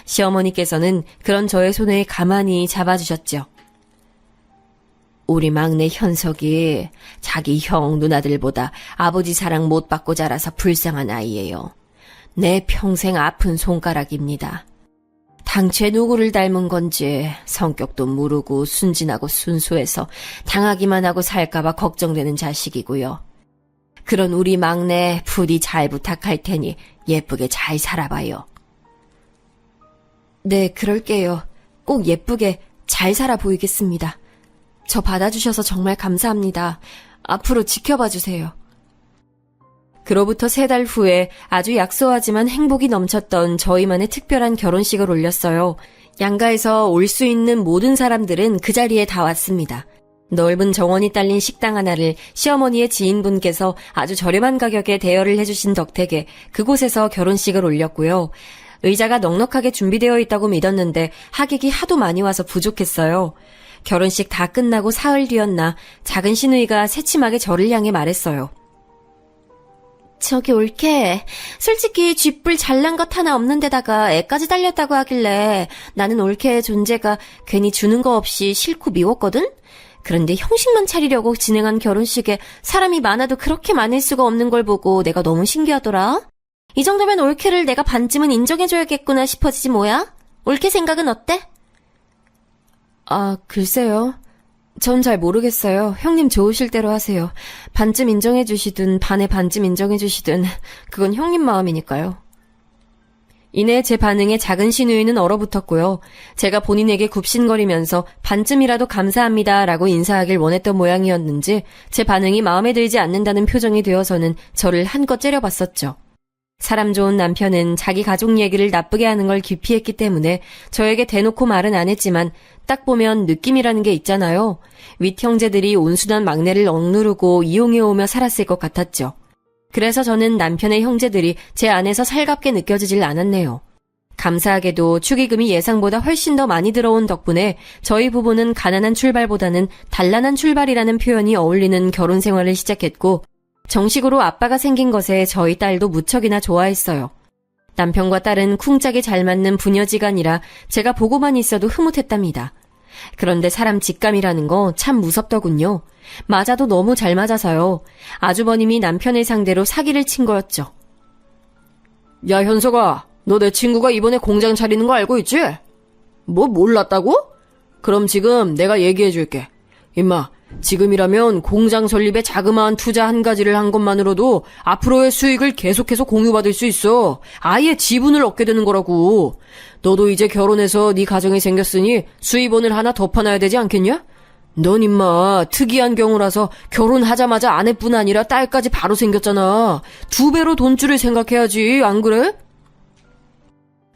시어머니께서는 그런 저의 손을 가만히 잡아주셨죠. 우리 막내 현석이 자기 형 누나들보다 아버지 사랑 못 받고 자라서 불쌍한 아이예요. 내 평생 아픈 손가락입니다. 당최 누구를 닮은 건지 성격도 무르고 순진하고 순수해서 당하기만 하고 살까봐 걱정되는 자식이고요. 그런 우리 막내 부디 잘 부탁할 테니 예쁘게 잘 살아봐요. 네, 그럴게요. 꼭 예쁘게 잘 살아 보이겠습니다. 저 받아주셔서 정말 감사합니다. 앞으로 지켜봐 주세요. 그로부터 3달 후에 아주 약소하지만 행복이 넘쳤던 저희만의 특별한 결혼식을 올렸어요. 양가에서 올 수 있는 모든 사람들은 그 자리에 다 왔습니다. 넓은 정원이 딸린 식당 하나를 시어머니의 지인분께서 아주 저렴한 가격에 대여를 해주신 덕택에 그곳에서 결혼식을 올렸고요. 의자가 넉넉하게 준비되어 있다고 믿었는데 하객이 하도 많이 와서 부족했어요. 결혼식 다 끝나고 사흘 뒤였나 작은 시누이가 새침하게 저를 향해 말했어요. 저기 올케, 솔직히 쥐뿔 잘난 것 하나 없는 데다가 애까지 달렸다고 하길래 나는 올케의 존재가 괜히 주는 거 없이 싫고 미웠거든? 그런데 형식만 차리려고 진행한 결혼식에 사람이 많아도 그렇게 많을 수가 없는 걸 보고 내가 너무 신기하더라. 이 정도면 올케를 내가 반쯤은 인정해줘야겠구나 싶어지지 뭐야? 올케 생각은 어때? 아, 글쎄요. 전 잘 모르겠어요. 형님 좋으실 대로 하세요. 반쯤 인정해주시든 반에 반쯤 인정해주시든 그건 형님 마음이니까요. 이내 제 반응에 작은 시누이는 얼어붙었고요. 제가 본인에게 굽신거리면서 반쯤이라도 감사합니다라고 인사하길 원했던 모양이었는지 제 반응이 마음에 들지 않는다는 표정이 되어서는 저를 한껏 째려봤었죠. 사람 좋은 남편은 자기 가족 얘기를 나쁘게 하는 걸 기피했기 때문에 저에게 대놓고 말은 안 했지만 딱 보면 느낌이라는 게 있잖아요. 윗 형제들이 온순한 막내를 억누르고 이용해오며 살았을 것 같았죠. 그래서 저는 남편의 형제들이 제 안에서 살갑게 느껴지질 않았네요. 감사하게도 축의금이 예상보다 훨씬 더 많이 들어온 덕분에 저희 부부는 가난한 출발보다는 단란한 출발이라는 표현이 어울리는 결혼 생활을 시작했고 정식으로 아빠가 생긴 것에 저희 딸도 무척이나 좋아했어요. 남편과 딸은 쿵짝이 잘 맞는 부녀지간이라 제가 보고만 있어도 흐뭇했답니다. 그런데 사람 직감이라는 거 참 무섭더군요. 맞아도 너무 잘 맞아서요. 아주버님이 남편을 상대로 사기를 친 거였죠. 야, 현석아, 너 내 친구가 이번에 공장 차리는 거 알고 있지? 뭐 몰랐다고? 그럼 지금 내가 얘기해줄게. 임마, 지금이라면 공장 설립에 자그마한 투자 한 가지를 한 것만으로도 앞으로의 수익을 계속해서 공유받을 수 있어. 아예 지분을 얻게 되는 거라고. 너도 이제 결혼해서 네 가정이 생겼으니 수입원을 하나 더 파놔야 되지 않겠냐? 넌 임마 특이한 경우라서 결혼하자마자 아내뿐 아니라 딸까지 바로 생겼잖아. 2배로 돈줄을 생각해야지, 안 그래?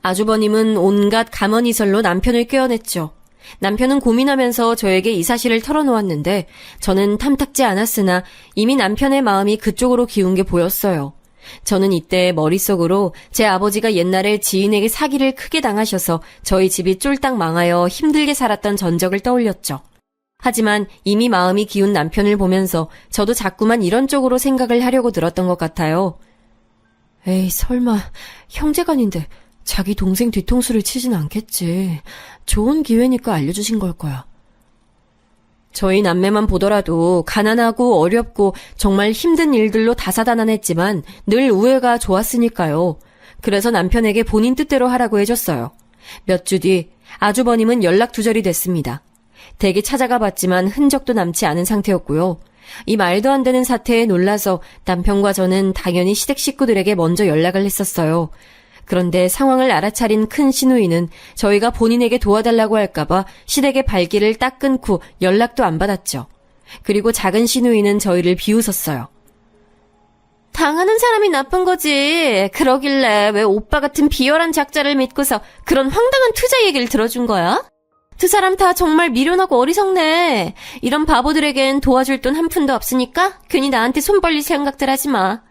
아주버님은 온갖 가머니설로 남편을 꿰어냈죠. 남편은 고민하면서 저에게 이 사실을 털어놓았는데 저는 탐탁지 않았으나 이미 남편의 마음이 그쪽으로 기운 게 보였어요. 저는 이때 머릿속으로 제 아버지가 옛날에 지인에게 사기를 크게 당하셔서 저희 집이 쫄딱 망하여 힘들게 살았던 전적을 떠올렸죠. 하지만 이미 마음이 기운 남편을 보면서 저도 자꾸만 이런 쪽으로 생각을 하려고 들었던 것 같아요. 에이, 설마 형제간인데 자기 동생 뒤통수를 치진 않겠지. 좋은 기회니까 알려주신 걸 거야. 저희 남매만 보더라도 가난하고 어렵고 정말 힘든 일들로 다사다난했지만 늘 우애가 좋았으니까요. 그래서 남편에게 본인 뜻대로 하라고 해줬어요. 몇 주 뒤 아주버님은 연락 두절이 됐습니다. 댁에 찾아가 봤지만 흔적도 남지 않은 상태였고요. 이 말도 안 되는 사태에 놀라서 남편과 저는 당연히 시댁 식구들에게 먼저 연락을 했었어요. 그런데 상황을 알아차린 큰 시누이는 저희가 본인에게 도와달라고 할까봐 시댁의 발길을 딱 끊고 연락도 안 받았죠. 그리고 작은 시누이는 저희를 비웃었어요. 당하는 사람이 나쁜 거지. 그러길래 왜 오빠 같은 비열한 작자를 믿고서 그런 황당한 투자 얘기를 들어준 거야? 두 사람 다 정말 미련하고 어리석네. 이런 바보들에겐 도와줄 돈 한 푼도 없으니까 괜히 나한테 손 벌릴 생각들 하지 마.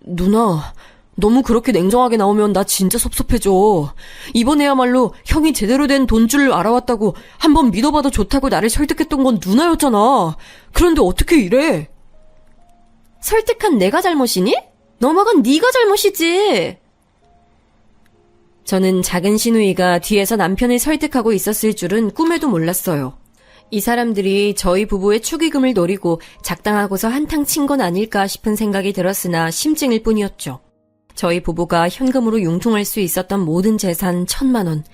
누나, 너무 그렇게 냉정하게 나오면 나 진짜 섭섭해져. 이번에야말로 형이 제대로 된 돈줄을 알아왔다고 한번 믿어봐도 좋다고 나를 설득했던 건 누나였잖아. 그런데 어떻게 이래? 설득한 내가 잘못이니? 넘어간 네가 잘못이지. 저는 작은 시누이가 뒤에서 남편을 설득하고 있었을 줄은 꿈에도 몰랐어요. 이 사람들이 저희 부부의 축의금을 노리고 작당하고서 한탕 친 건 아닐까 싶은 생각이 들었으나 심증일 뿐이었죠. 저희 부부가 현금으로 융통할 수 있었던 모든 재산 1,000만 원.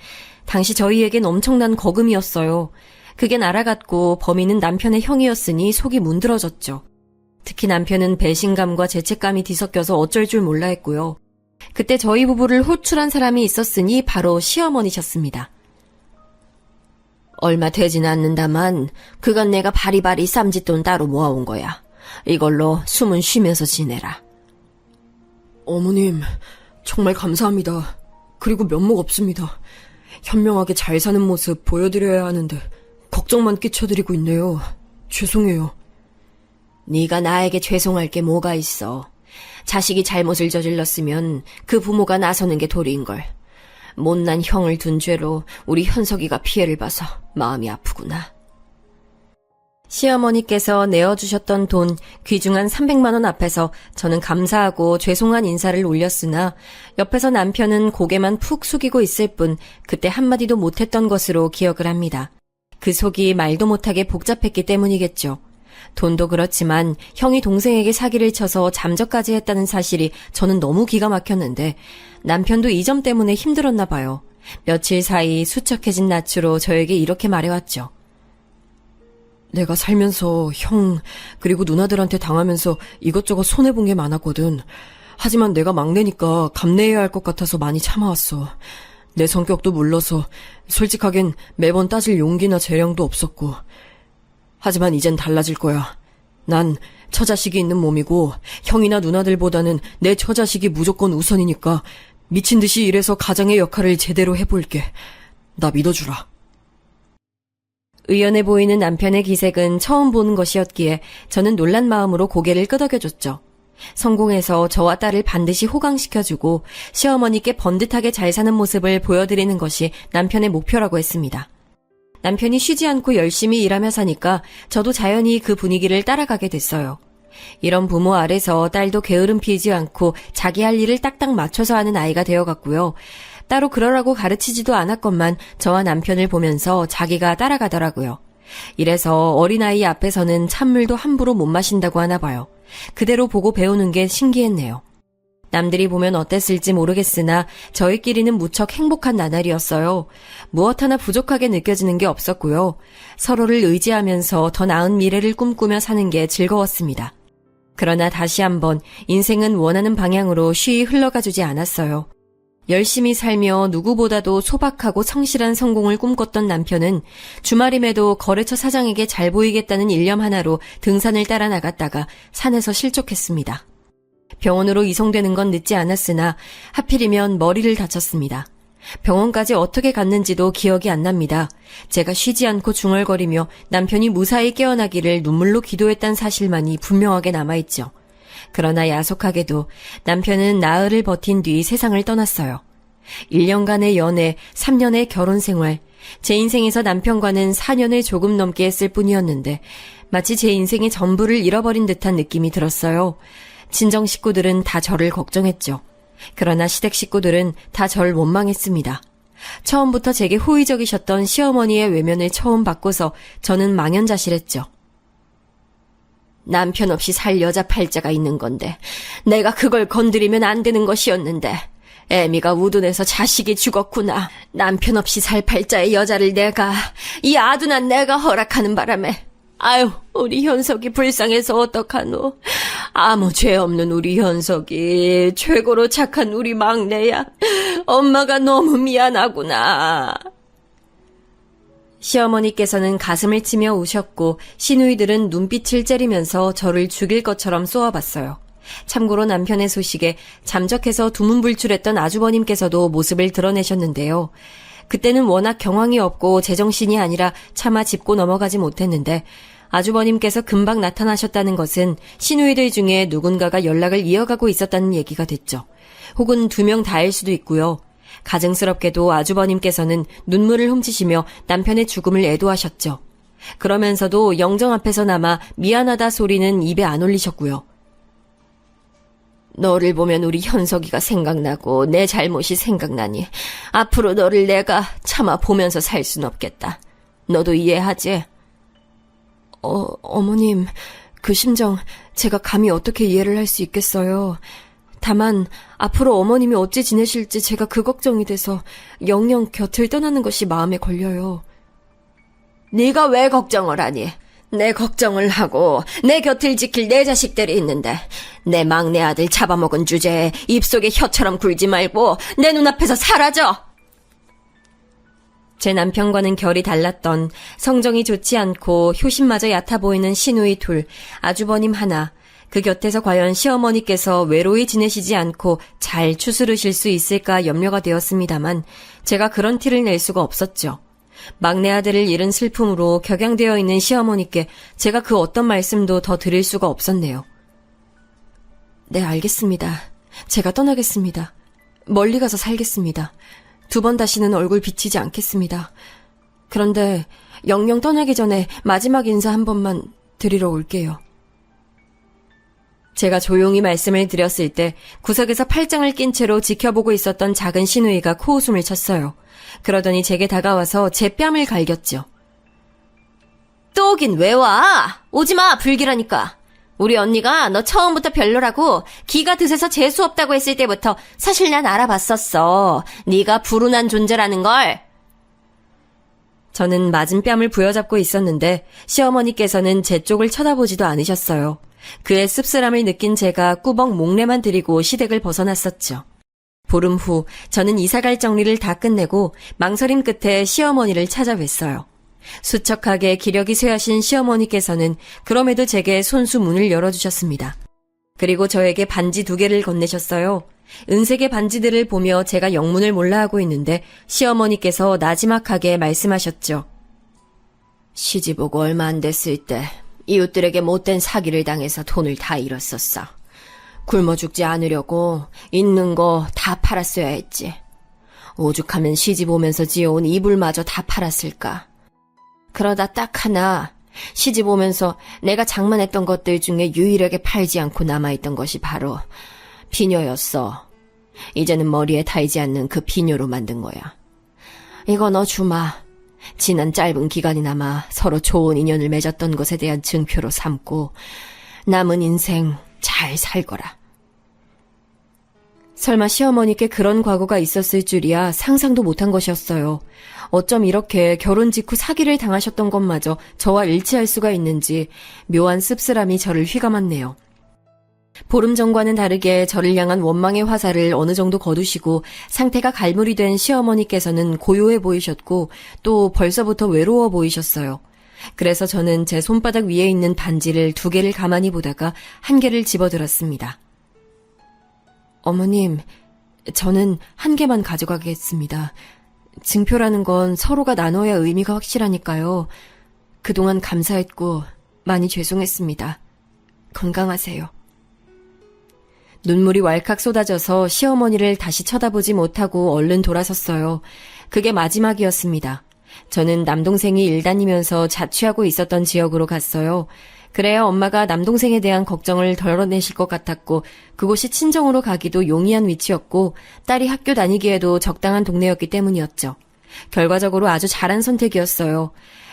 당시 저희에겐 엄청난 거금이었어요. 그게 날아갔고 범인은 남편의 형이었으니 속이 문드러졌죠. 특히 남편은 배신감과 죄책감이 뒤섞여서 어쩔 줄 몰라 했고요. 그때 저희 부부를 호출한 사람이 있었으니 바로 시어머니셨습니다. 얼마 되진 않는다만 그건 내가 바리바리 쌈짓돈 따로 모아온 거야. 이걸로 숨은 쉬면서 지내라. 어머님, 정말 감사합니다. 그리고 면목 없습니다. 현명하게 잘 사는 모습 보여드려야 하는데 걱정만 끼쳐드리고 있네요. 죄송해요. 네가 나에게 죄송할 게 뭐가 있어. 자식이 잘못을 저질렀으면 그 부모가 나서는 게 도리인걸. 못난 형을 둔 죄로 우리 현석이가 피해를 봐서 마음이 아프구나. 시어머니께서 내어주셨던 돈 귀중한 300만 원 앞에서 저는 감사하고 죄송한 인사를 올렸으나 옆에서 남편은 고개만 푹 숙이고 있을 뿐 그때 한마디도 못했던 것으로 기억을 합니다. 그 속이 말도 못하게 복잡했기 때문이겠죠. 돈도 그렇지만 형이 동생에게 사기를 쳐서 잠적까지 했다는 사실이 저는 너무 기가 막혔는데 남편도 이 점 때문에 힘들었나 봐요. 며칠 사이 수척해진 낯으로 저에게 이렇게 말해왔죠. 내가 살면서 형 그리고 누나들한테 당하면서 이것저것 손해본 게 많았거든. 하지만 내가 막내니까 감내해야 할 것 같아서 많이 참아왔어. 내 성격도 물러서 솔직하겐 매번 따질 용기나 재량도 없었고. 하지만 이젠 달라질 거야. 난 처자식이 있는 몸이고 형이나 누나들보다는 내 처자식이 무조건 우선이니까 미친 듯이 일해서 가장의 역할을 제대로 해볼게. 나 믿어주라. 의연해 보이는 남편의 기색은 처음 보는 것이었기에 저는 놀란 마음으로 고개를 끄덕여줬죠. 성공해서 저와 딸을 반드시 호강시켜주고 시어머니께 번듯하게 잘 사는 모습을 보여드리는 것이 남편의 목표라고 했습니다. 남편이 쉬지 않고 열심히 일하며 사니까 저도 자연히 그 분위기를 따라가게 됐어요. 이런 부모 아래서 딸도 게으름 피지 않고 자기 할 일을 딱딱 맞춰서 하는 아이가 되어갔고요. 따로 그러라고 가르치지도 않았건만 저와 남편을 보면서 자기가 따라가더라고요. 이래서 어린아이 앞에서는 찬물도 함부로 못 마신다고 하나 봐요. 그대로 보고 배우는 게 신기했네요. 남들이 보면 어땠을지 모르겠으나 저희끼리는 무척 행복한 나날이었어요. 무엇 하나 부족하게 느껴지는 게 없었고요. 서로를 의지하면서 더 나은 미래를 꿈꾸며 사는 게 즐거웠습니다. 그러나 다시 한번 인생은 원하는 방향으로 쉬이 흘러가주지 않았어요. 열심히 살며 누구보다도 소박하고 성실한 성공을 꿈꿨던 남편은 주말임에도 거래처 사장에게 잘 보이겠다는 일념 하나로 등산을 따라 나갔다가 산에서 실족했습니다. 병원으로 이송되는 건 늦지 않았으나 하필이면 머리를 다쳤습니다. 병원까지 어떻게 갔는지도 기억이 안 납니다. 제가 쉬지 않고 중얼거리며 남편이 무사히 깨어나기를 눈물로 기도했단 사실만이 분명하게 남아있죠. 그러나 야속하게도 남편은 나흘을 버틴 뒤 세상을 떠났어요. 1년간의 연애, 3년의 결혼 생활, 제 인생에서 남편과는 4년을 조금 넘게 했을 뿐이었는데 마치 제 인생의 전부를 잃어버린 듯한 느낌이 들었어요. 친정 식구들은 다 저를 걱정했죠. 그러나 시댁 식구들은 다 절 원망했습니다. 처음부터 제게 호의적이셨던 시어머니의 외면을 처음 받고서 저는 망연자실했죠. 남편 없이 살 여자 팔자가 있는 건데 내가 그걸 건드리면 안 되는 것이었는데 애미가 우둔해서 자식이 죽었구나. 남편 없이 살 팔자의 여자를 이 아둔한 내가 허락하는 바람에 아유, 우리 현석이 불쌍해서 어떡하노. 아무 죄 없는 우리 현석이 최고로 착한 우리 막내야. 엄마가 너무 미안하구나. 시어머니께서는 가슴을 치며 우셨고 시누이들은 눈빛을 째리면서 저를 죽일 것처럼 쏘아봤어요. 참고로 남편의 소식에 잠적해서 두문불출했던 아주버님께서도 모습을 드러내셨는데요. 그때는 워낙 경황이 없고 제정신이 아니라 차마 짚고 넘어가지 못했는데 아주버님께서 금방 나타나셨다는 것은 시누이들 중에 누군가가 연락을 이어가고 있었다는 얘기가 됐죠. 혹은 2명 다일 수도 있고요. 가증스럽게도 아주버님께서는 눈물을 훔치시며 남편의 죽음을 애도하셨죠. 그러면서도 영정 앞에서나마 미안하다 소리는 입에 안 올리셨고요. 너를 보면 우리 현석이가 생각나고 내 잘못이 생각나니 앞으로 너를 내가 차마 보면서 살 순 없겠다. 너도 이해하지? 어머님, 그 심정 제가 감히 어떻게 이해를 할 수 있겠어요. 다만 앞으로 어머님이 어찌 지내실지 제가 그 걱정이 돼서 영영 곁을 떠나는 것이 마음에 걸려요. 네가 왜 걱정을 하니? 내 걱정을 하고 내 곁을 지킬 내 자식들이 있는데 내 막내 아들 잡아먹은 주제에 입속에 혀처럼 굴지 말고 내 눈앞에서 사라져! 제 남편과는 결이 달랐던 성정이 좋지 않고 효심마저 얕아 보이는 시누이 둘, 아주버님 하나, 그 곁에서 과연 시어머니께서 외로이 지내시지 않고 잘 추스르실 수 있을까 염려가 되었습니다만 제가 그런 티를 낼 수가 없었죠. 막내 아들을 잃은 슬픔으로 격양되어 있는 시어머니께 제가 그 어떤 말씀도 더 드릴 수가 없었네요. 네, 알겠습니다. 제가 떠나겠습니다. 멀리 가서 살겠습니다. 2번 다시는 얼굴 비치지 않겠습니다. 그런데 영영 떠나기 전에 마지막 인사 한 번만 드리러 올게요. 제가 조용히 말씀을 드렸을 때 구석에서 팔짱을 낀 채로 지켜보고 있었던 작은 시누이가 코웃음을 쳤어요. 그러더니 제게 다가와서 제 뺨을 갈겼죠. 또 오긴 왜 와? 오지마, 불길하니까. 우리 언니가 너 처음부터 별로라고 기가 드세서 재수 없다고 했을 때부터 사실 난 알아봤었어. 네가 불운한 존재라는 걸. 저는 맞은 뺨을 부여잡고 있었는데 시어머니께서는 제 쪽을 쳐다보지도 않으셨어요. 그의 씁쓸함을 느낀 제가 꾸벅 목례만 드리고 시댁을 벗어났었죠. 보름 후 저는 이사갈 정리를 다 끝내고 망설임 끝에 시어머니를 찾아뵀어요. 수척하게 기력이 쇠하신 시어머니께서는 그럼에도 제게 손수 문을 열어주셨습니다. 그리고 저에게 반지 2개를 건네셨어요. 은색의 반지들을 보며 제가 영문을 몰라 하고 있는데 시어머니께서 나지막하게 말씀하셨죠. 시집 오고 얼마 안 됐을 때 이웃들에게 못된 사기를 당해서 돈을 다 잃었었어. 굶어 죽지 않으려고 있는 거 다 팔았어야 했지. 오죽하면 시집 오면서 지어온 이불마저 다 팔았을까. 그러다 딱 하나, 시집 오면서 내가 장만했던 것들 중에 유일하게 팔지 않고 남아있던 것이 바로 비녀였어. 이제는 머리에 달지 않는 그 비녀로 만든 거야. 이거 너 주마. 지난 짧은 기간이나마 서로 좋은 인연을 맺었던 것에 대한 증표로 삼고 남은 인생 잘 살거라. 설마 시어머니께 그런 과거가 있었을 줄이야 상상도 못한 것이었어요. 어쩜 이렇게 결혼 직후 사기를 당하셨던 것마저 저와 일치할 수가 있는지 묘한 씁쓸함이 저를 휘감았네요. 보름 전과는 다르게 저를 향한 원망의 화살을 어느 정도 거두시고 상태가 갈무리 된 시어머니께서는 고요해 보이셨고 또 벌써부터 외로워 보이셨어요. 그래서 저는 제 손바닥 위에 있는 반지를 2개를 가만히 보다가 1개를 집어들었습니다. 어머님, 저는 1개만 가져가겠습니다. 증표라는 건 서로가 나눠야 의미가 확실하니까요. 그동안 감사했고 많이 죄송했습니다. 건강하세요. 눈물이 왈칵 쏟아져서 시어머니를 다시 쳐다보지 못하고 얼른 돌아섰어요. 그게 마지막이었습니다. 저는 남동생이 일 다니면서 자취하고 있었던 지역으로 갔어요. 그래야 엄마가 남동생에 대한 걱정을 덜어내실 것 같았고 그곳이 친정으로 가기도 용이한 위치였고 딸이 학교 다니기에도 적당한 동네였기 때문이었죠. 결과적으로 아주 잘한 선택이었어요.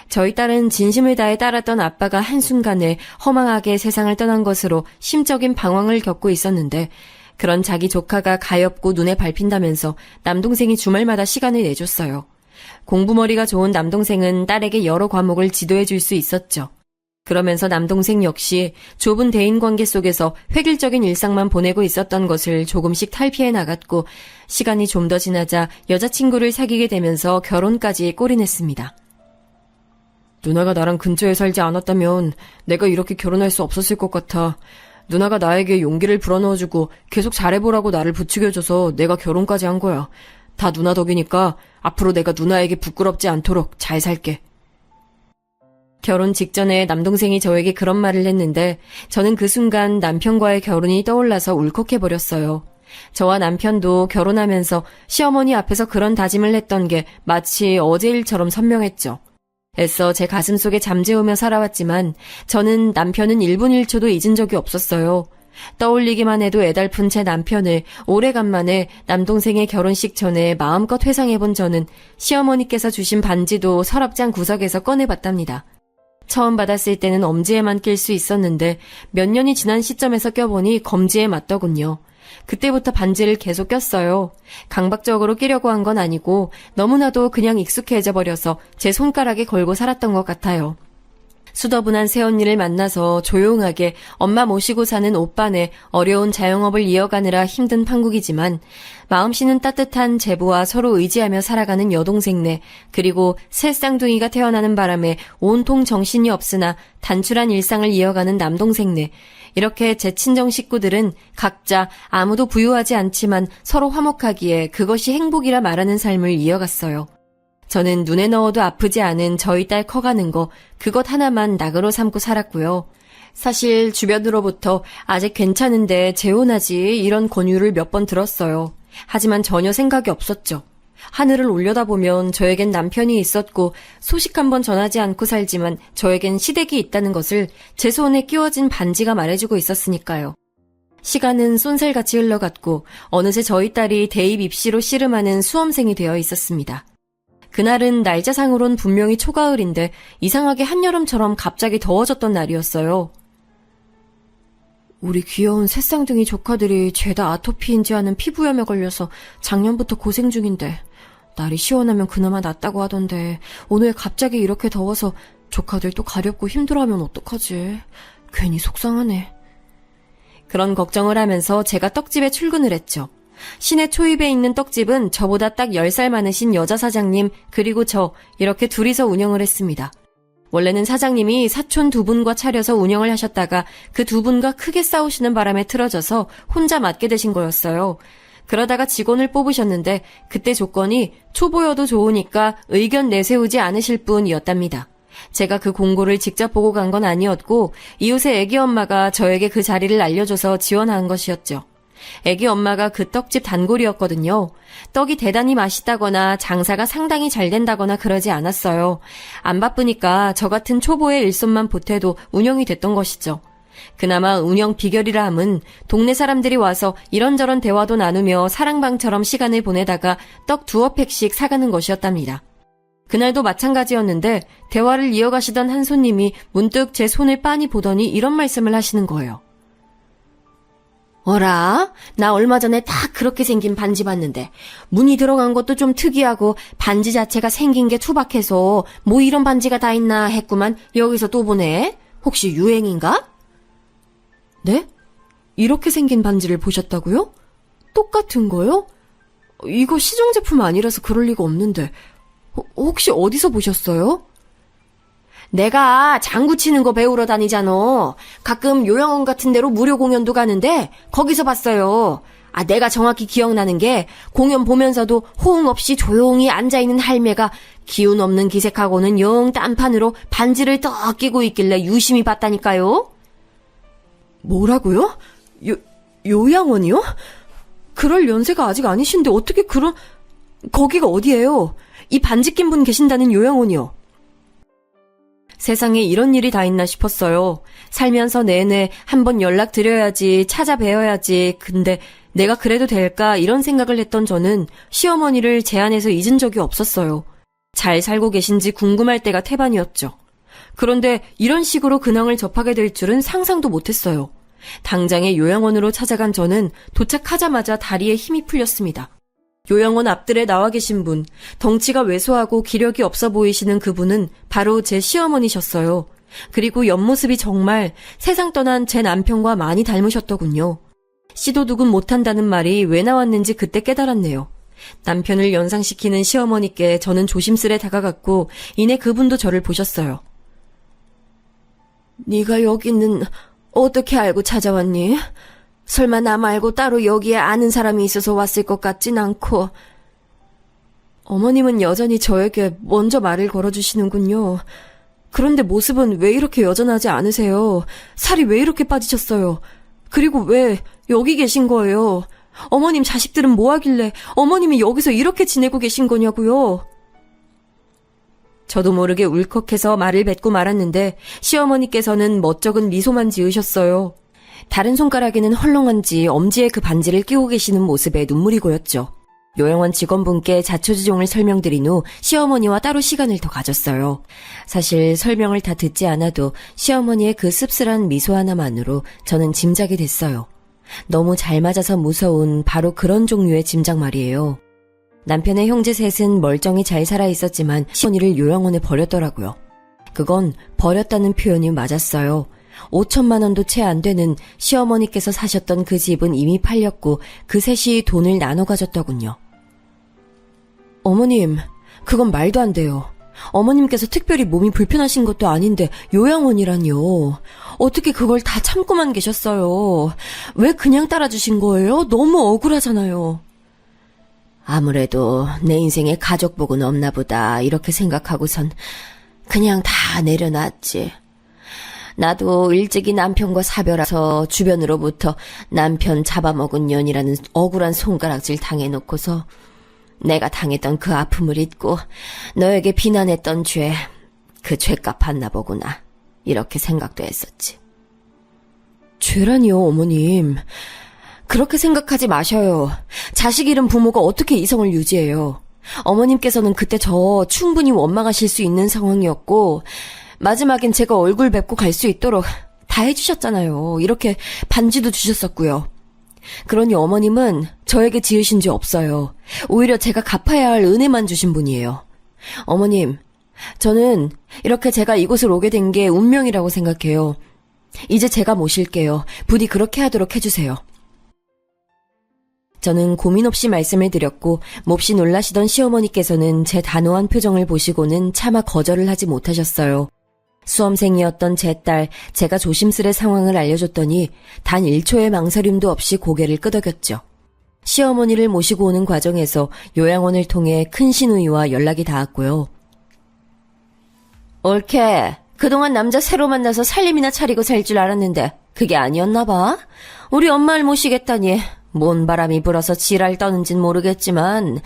저희 딸은 진심을 다해 따랐던 아빠가 한순간에 허망하게 세상을 떠난 것으로 심적인 방황을 겪고 있었는데 그런 자기 조카가 가엾고 눈에 밟힌다면서 남동생이 주말마다 시간을 내줬어요. 공부머리가 좋은 남동생은 딸에게 여러 과목을 지도해 줄 수 있었죠. 그러면서 남동생 역시 좁은 대인관계 속에서 획일적인 일상만 보내고 있었던 것을 조금씩 탈피해 나갔고 시간이 좀 더 지나자 여자친구를 사귀게 되면서 결혼까지 꼬리냈습니다. 누나가 나랑 근처에 살지 않았다면 내가 이렇게 결혼할 수 없었을 것 같아. 누나가 나에게 용기를 불어넣어주고 계속 잘해보라고 나를 부추겨줘서 내가 결혼까지 한 거야. 다 누나 덕이니까 앞으로 내가 누나에게 부끄럽지 않도록 잘 살게. 결혼 직전에 남동생이 저에게 그런 말을 했는데 저는 그 순간 남편과의 결혼이 떠올라서 울컥해버렸어요. 저와 남편도 결혼하면서 시어머니 앞에서 그런 다짐을 했던 게 마치 어제 일처럼 선명했죠. 애써 제 가슴속에 잠재우며 살아왔지만 저는 남편은 1분 1초도 잊은 적이 없었어요. 떠올리기만 해도 애달픈 제 남편을 오래간만에 남동생의 결혼식 전에 마음껏 회상해본 저는 시어머니께서 주신 반지도 서랍장 구석에서 꺼내봤답니다. 처음 받았을 때는 엄지에만 낄 수 있었는데 몇 년이 지난 시점에서 껴보니 검지에 맞더군요. 그때부터 반지를 계속 꼈어요. 강박적으로 끼려고 한 건 아니고 너무나도 그냥 익숙해져 버려서 제 손가락에 걸고 살았던 것 같아요. 수더분한 새언니를 만나서 조용하게 엄마 모시고 사는 오빠네 어려운 자영업을 이어가느라 힘든 판국이지만 마음씨는 따뜻한 제부와 서로 의지하며 살아가는 여동생네 그리고 새 쌍둥이가 태어나는 바람에 온통 정신이 없으나 단출한 일상을 이어가는 남동생네 이렇게 제 친정 식구들은 각자 아무도 부유하지 않지만 서로 화목하기에 그것이 행복이라 말하는 삶을 이어갔어요. 저는 눈에 넣어도 아프지 않은 저희 딸 커가는 거 그것 하나만 낙으로 삼고 살았고요. 사실 주변으로부터 아직 괜찮은데 재혼하지 이런 권유를 몇 번 들었어요. 하지만 전혀 생각이 없었죠. 하늘을 올려다보면 저에겐 남편이 있었고 소식 한 번 전하지 않고 살지만 저에겐 시댁이 있다는 것을 제 손에 끼워진 반지가 말해주고 있었으니까요. 시간은 쏜살같이 흘러갔고 어느새 저희 딸이 대입 입시로 씨름하는 수험생이 되어 있었습니다. 그날은 날짜상으론 분명히 초가을인데 이상하게 한여름처럼 갑자기 더워졌던 날이었어요. 우리 귀여운 새쌍둥이 조카들이 죄다 아토피인지 하는 피부염에 걸려서 작년부터 고생 중인데 날이 시원하면 그나마 낫다고 하던데 오늘 갑자기 이렇게 더워서 조카들 또 가렵고 힘들어하면 어떡하지? 괜히 속상하네. 그런 걱정을 하면서 제가 떡집에 출근을 했죠. 시내 초입에 있는 떡집은 저보다 딱 10살 많으신 여자 사장님 그리고 저 이렇게 둘이서 운영을 했습니다. 원래는 사장님이 사촌 2분과 차려서 운영을 하셨다가 그 2분과 크게 싸우시는 바람에 틀어져서 혼자 맡게 되신 거였어요. 그러다가 직원을 뽑으셨는데 그때 조건이 초보여도 좋으니까 의견 내세우지 않으실 분이었답니다. 제가 그 공고를 직접 보고 간 건 아니었고 이웃의 애기 엄마가 저에게 그 자리를 알려줘서 지원한 것이었죠. 애기 엄마가 그 떡집 단골이었거든요. 떡이 대단히 맛있다거나 장사가 상당히 잘 된다거나 그러지 않았어요. 안 바쁘니까 저 같은 초보의 일손만 보태도 운영이 됐던 것이죠. 그나마 운영 비결이라 함은 동네 사람들이 와서 이런저런 대화도 나누며 사랑방처럼 시간을 보내다가 떡 2팩씩 사가는 것이었답니다. 그날도 마찬가지였는데 대화를 이어가시던 한 손님이 문득 제 손을 빤히 보더니 이런 말씀을 하시는 거예요. 어라? 나 얼마 전에 딱 그렇게 생긴 반지 봤는데 무늬 들어간 것도 좀 특이하고 반지 자체가 생긴 게 투박해서 뭐 이런 반지가 다 있나 했구만. 여기서 또 보네. 혹시 유행인가? 네? 이렇게 생긴 반지를 보셨다고요? 똑같은 거요? 이거 시중 제품 아니라서 그럴 리가 없는데 혹시 어디서 보셨어요? 내가 장구 치는 거 배우러 다니잖아. 가끔 요양원 같은 데로 무료 공연도 가는데 거기서 봤어요. 내가 정확히 기억나는 게 공연 보면서도 호응 없이 조용히 앉아있는 할매가 기운 없는 기색하고는 영 딴판으로 반지를 떡 끼고 있길래 유심히 봤다니까요. 뭐라고요? 요양원이요? 그럴 연세가 아직 아니신데 어떻게 거기가 어디예요? 이 반지 낀 분 계신다는 요양원이요. 세상에 이런 일이 다 있나 싶었어요. 살면서 내내 한번 연락드려야지, 찾아뵈어야지. 근데 내가 그래도 될까 이런 생각을 했던 저는 시어머니를 제 안에서 잊은 적이 없었어요. 잘 살고 계신지 궁금할 때가 태반이었죠. 그런데 이런 식으로 근황을 접하게 될 줄은 상상도 못했어요. 당장에 요양원으로 찾아간 저는 도착하자마자 다리에 힘이 풀렸습니다. 요양원 앞뜰에 나와 계신 분, 덩치가 왜소하고 기력이 없어 보이시는 그분은 바로 제 시어머니셨어요. 그리고 옆모습이 정말 세상 떠난 제 남편과 많이 닮으셨더군요. 씨도둑은 못한다는 말이 왜 나왔는지 그때 깨달았네요. 남편을 연상시키는 시어머니께 저는 조심스레 다가갔고 이내 그분도 저를 보셨어요. 네가 여기는 어떻게 알고 찾아왔니? 설마 나 말고 따로 여기에 아는 사람이 있어서 왔을 것 같진 않고. 어머님은 여전히 저에게 먼저 말을 걸어주시는군요. 그런데 모습은 왜 이렇게 여전하지 않으세요? 살이 왜 이렇게 빠지셨어요? 그리고 왜 여기 계신 거예요? 어머님 자식들은 뭐 하길래 어머님이 여기서 이렇게 지내고 계신 거냐고요? 저도 모르게 울컥해서 말을 뱉고 말았는데 시어머니께서는 멋쩍은 미소만 지으셨어요. 다른 손가락에는 헐렁한지 엄지에 그 반지를 끼고 계시는 모습에 눈물이 고였죠. 요양원 직원분께 자초지종을 설명드린 후 시어머니와 따로 시간을 더 가졌어요. 사실 설명을 다 듣지 않아도 시어머니의 그 씁쓸한 미소 하나만으로 저는 짐작이 됐어요. 너무 잘 맞아서 무서운 바로 그런 종류의 짐작 말이에요. 남편의 형제 셋은 멀쩡히 잘 살아 있었지만 시어머니를 요양원에 버렸더라고요. 그건 버렸다는 표현이 맞았어요. 5천만 원도 채 안 되는 시어머니께서 사셨던 그 집은 이미 팔렸고 그 셋이 돈을 나눠 가졌더군요. 어머님, 그건 말도 안 돼요. 어머님께서 특별히 몸이 불편하신 것도 아닌데 요양원이라뇨. 어떻게 그걸 다 참고만 계셨어요. 왜 그냥 따라주신 거예요? 너무 억울하잖아요. 아무래도 내 인생에 가족복은 없나 보다 이렇게 생각하고선 그냥 다 내려놨지. 나도 일찍이 남편과 사별해서 주변으로부터 남편 잡아먹은 년이라는 억울한 손가락질 당해놓고서 내가 당했던 그 아픔을 잊고 너에게 비난했던 죄, 그 죄값 받나 보구나. 이렇게 생각도 했었지. 죄라니요, 어머님. 그렇게 생각하지 마셔요. 자식 잃은 부모가 어떻게 이성을 유지해요. 어머님께서는 그때 저 충분히 원망하실 수 있는 상황이었고 마지막엔 제가 얼굴 뵙고 갈 수 있도록 다 해주셨잖아요. 이렇게 반지도 주셨었고요. 그러니 어머님은 저에게 지으신 죄 없어요. 오히려 제가 갚아야 할 은혜만 주신 분이에요. 어머님, 저는 이렇게 제가 이곳을 오게 된 게 운명이라고 생각해요. 이제 제가 모실게요. 부디 그렇게 하도록 해주세요. 저는 고민 없이 말씀을 드렸고 몹시 놀라시던 시어머니께서는 제 단호한 표정을 보시고는 차마 거절을 하지 못하셨어요. 수험생이었던 제 딸, 제가 조심스레 상황을 알려줬더니 단 1초의 망설임도 없이 고개를 끄덕였죠. 시어머니를 모시고 오는 과정에서 요양원을 통해 큰 시누이와 연락이 닿았고요. 옳게, 그동안 남자 새로 만나서 살림이나 차리고 살 줄 알았는데 그게 아니었나 봐. 우리 엄마를 모시겠다니 뭔 바람이 불어서 지랄 떠는진 모르겠지만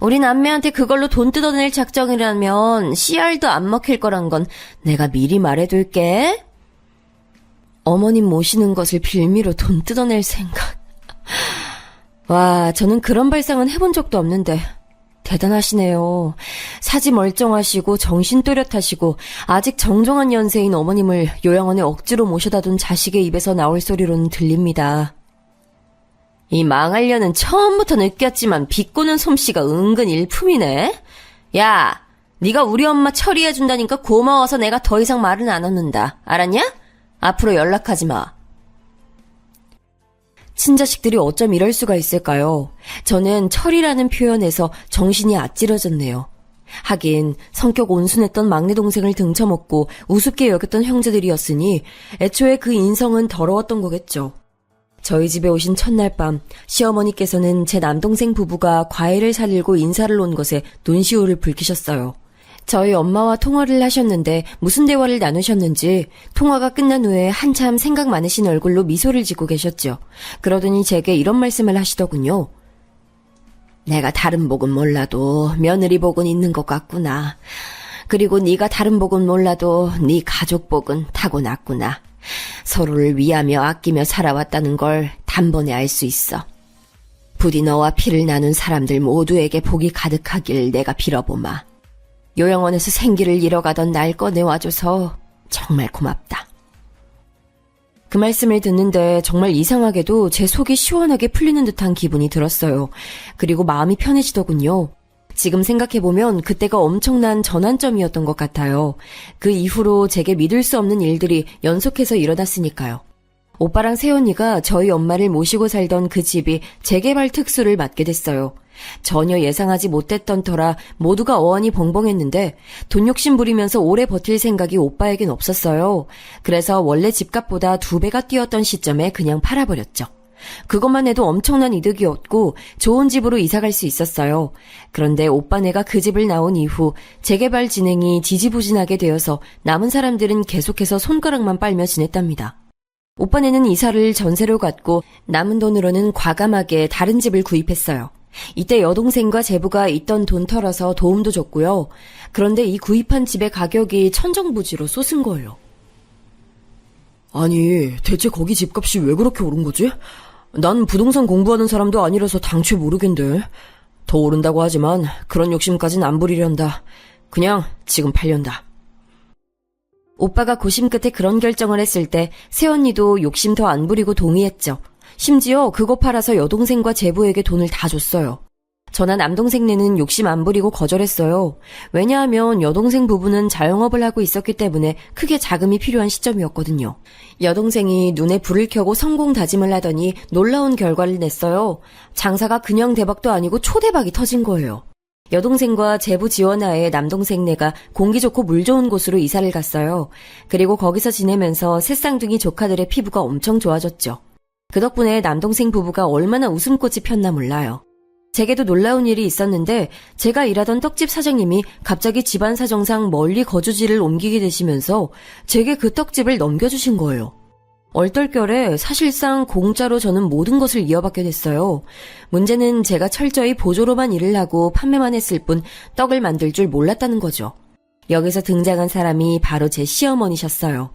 우리 남매한테 그걸로 돈 뜯어낼 작정이라면 씨알도 안 먹힐 거란 건 내가 미리 말해둘게. 어머님 모시는 것을 빌미로 돈 뜯어낼 생각. 와, 저는 그런 발상은 해본 적도 없는데 대단하시네요. 사지 멀쩡하시고 정신 또렷하시고 아직 정정한 연세인 어머님을 요양원에 억지로 모셔다 둔 자식의 입에서 나올 소리로는 들립니다. 이 망할려는 처음부터 느꼈지만 비꼬는 솜씨가 은근 일품이네. 야, 네가 우리 엄마 처리해준다니까 고마워서 내가 더 이상 말은 안 얻는다. 알았냐? 앞으로 연락하지 마. 친자식들이 어쩜 이럴 수가 있을까요? 저는 철이라는 표현에서 정신이 아찔해졌네요. 하긴 성격 온순했던 막내 동생을 등쳐먹고 우습게 여겼던 형제들이었으니 애초에 그 인성은 더러웠던 거겠죠. 저희 집에 오신 첫날 밤 시어머니께서는 제 남동생 부부가 과일을 살리고 인사를 온 것에 눈시울을 붉히셨어요. 저희 엄마와 통화를 하셨는데 무슨 대화를 나누셨는지 통화가 끝난 후에 한참 생각 많으신 얼굴로 미소를 짓고 계셨죠. 그러더니 제게 이런 말씀을 하시더군요. 내가 다른 복은 몰라도 며느리 복은 있는 것 같구나. 그리고 네가 다른 복은 몰라도 네 가족 복은 타고났구나. 서로를 위하며 아끼며 살아왔다는 걸 단번에 알 수 있어. 부디 너와 피를 나눈 사람들 모두에게 복이 가득하길 내가 빌어보마. 요양원에서 생기를 잃어가던 날 꺼내와줘서 정말 고맙다. 그 말씀을 듣는데 정말 이상하게도 제 속이 시원하게 풀리는 듯한 기분이 들었어요. 그리고 마음이 편해지더군요. 지금 생각해보면 그때가 엄청난 전환점이었던 것 같아요. 그 이후로 제게 믿을 수 없는 일들이 연속해서 일어났으니까요. 오빠랑 새언니가 저희 엄마를 모시고 살던 그 집이 재개발 특수를 맡게 됐어요. 전혀 예상하지 못했던 터라 모두가 어안이 벙벙했는데 돈 욕심 부리면서 오래 버틸 생각이 오빠에겐 없었어요. 그래서 원래 집값보다 2배가 뛰었던 시점에 그냥 팔아버렸죠. 그것만 해도 엄청난 이득이었고 좋은 집으로 이사갈 수 있었어요. 그런데 오빠네가 그 집을 나온 이후 재개발 진행이 지지부진하게 되어서 남은 사람들은 계속해서 손가락만 빨며 지냈답니다. 오빠네는 이사를 전세로 갔고 남은 돈으로는 과감하게 다른 집을 구입했어요. 이때 여동생과 제부가 있던 돈 털어서 도움도 줬고요. 그런데 이 구입한 집의 가격이 천정부지로 솟은 거예요. 아니, 대체 거기 집값이 왜 그렇게 오른 거지? 난 부동산 공부하는 사람도 아니라서 당최 모르겠는데. 더 오른다고 하지만 그런 욕심까진 안 부리련다. 그냥 지금 팔련다. 오빠가 고심 끝에 그런 결정을 했을 때 새언니도 욕심 더 안 부리고 동의했죠. 심지어 그거 팔아서 여동생과 제부에게 돈을 다 줬어요. 저나 남동생네는 욕심 안 부리고 거절했어요. 왜냐하면 여동생 부부는 자영업을 하고 있었기 때문에 크게 자금이 필요한 시점이었거든요. 여동생이 눈에 불을 켜고 성공 다짐을 하더니 놀라운 결과를 냈어요. 장사가 그냥 대박도 아니고 초대박이 터진 거예요. 여동생과 제부 지원하에 남동생네가 공기 좋고 물 좋은 곳으로 이사를 갔어요. 그리고 거기서 지내면서 새쌍둥이 조카들의 피부가 엄청 좋아졌죠. 그 덕분에 남동생 부부가 얼마나 웃음꽃이 폈나 몰라요. 제게도 놀라운 일이 있었는데 제가 일하던 떡집 사장님이 갑자기 집안 사정상 멀리 거주지를 옮기게 되시면서 제게 그 떡집을 넘겨주신 거예요. 얼떨결에 사실상 공짜로 저는 모든 것을 이어받게 됐어요. 문제는 제가 철저히 보조로만 일을 하고 판매만 했을 뿐 떡을 만들 줄 몰랐다는 거죠. 여기서 등장한 사람이 바로 제 시어머니셨어요.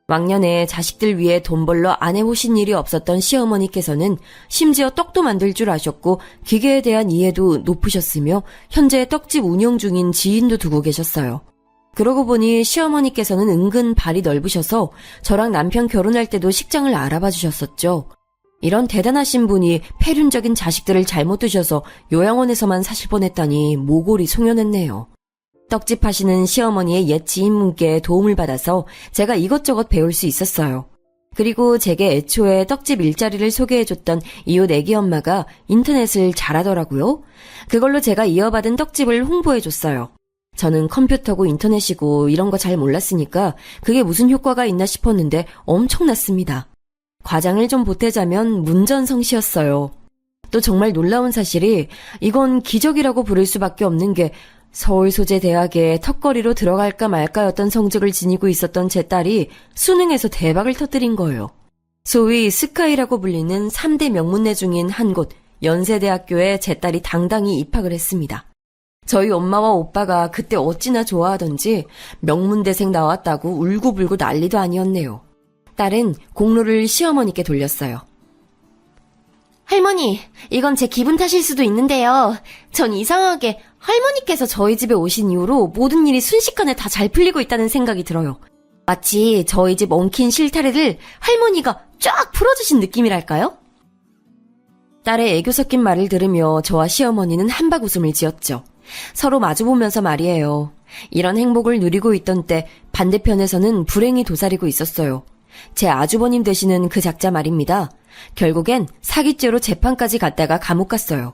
왕년에 자식들 위해 돈 벌러 안 해보신 일이 없었던 시어머니께서는 심지어 떡도 만들 줄 아셨고 기계에 대한 이해도 높으셨으며 현재 떡집 운영 중인 지인도 두고 계셨어요. 그러고 보니 시어머니께서는 은근 발이 넓으셔서 저랑 남편 결혼할 때도 식장을 알아봐 주셨었죠. 이런 대단하신 분이 폐륜적인 자식들을 잘못 두셔서 요양원에서만 사실 뻔했다니 모골이 송연했네요. 떡집 하시는 시어머니의 옛 지인분께 도움을 받아서 제가 이것저것 배울 수 있었어요. 그리고 제게 애초에 떡집 일자리를 소개해줬던 이웃 애기 엄마가 인터넷을 잘하더라고요. 그걸로 제가 이어받은 떡집을 홍보해줬어요. 저는 컴퓨터고 인터넷이고 이런 거 잘 몰랐으니까 그게 무슨 효과가 있나 싶었는데 엄청났습니다. 과장을 좀 보태자면 문전성시였어요. 또 정말 놀라운 사실이 이건 기적이라고 부를 수밖에 없는 게 서울소재대학에 턱걸이로 들어갈까 말까였던 성적을 지니고 있었던 제 딸이 수능에서 대박을 터뜨린 거예요. 소위 스카이라고 불리는 3대 명문대 중인 한 곳 연세대학교에 제 딸이 당당히 입학을 했습니다. 저희 엄마와 오빠가 그때 어찌나 좋아하던지 명문대생 나왔다고 울고불고 난리도 아니었네요. 딸은 공로를 시어머니께 돌렸어요. 할머니, 이건 제 기분 탓일 수도 있는데요. 전 이상하게 할머니께서 저희 집에 오신 이후로 모든 일이 순식간에 다 잘 풀리고 있다는 생각이 들어요. 마치 저희 집 엉킨 실타래를 할머니가 쫙 풀어주신 느낌이랄까요? 딸의 애교 섞인 말을 들으며 저와 시어머니는 한박 웃음을 지었죠. 서로 마주보면서 말이에요. 이런 행복을 누리고 있던 때 반대편에서는 불행이 도사리고 있었어요. 제 아주버님 되시는 그 작자 말입니다. 결국엔 사기죄로 재판까지 갔다가 감옥 갔어요.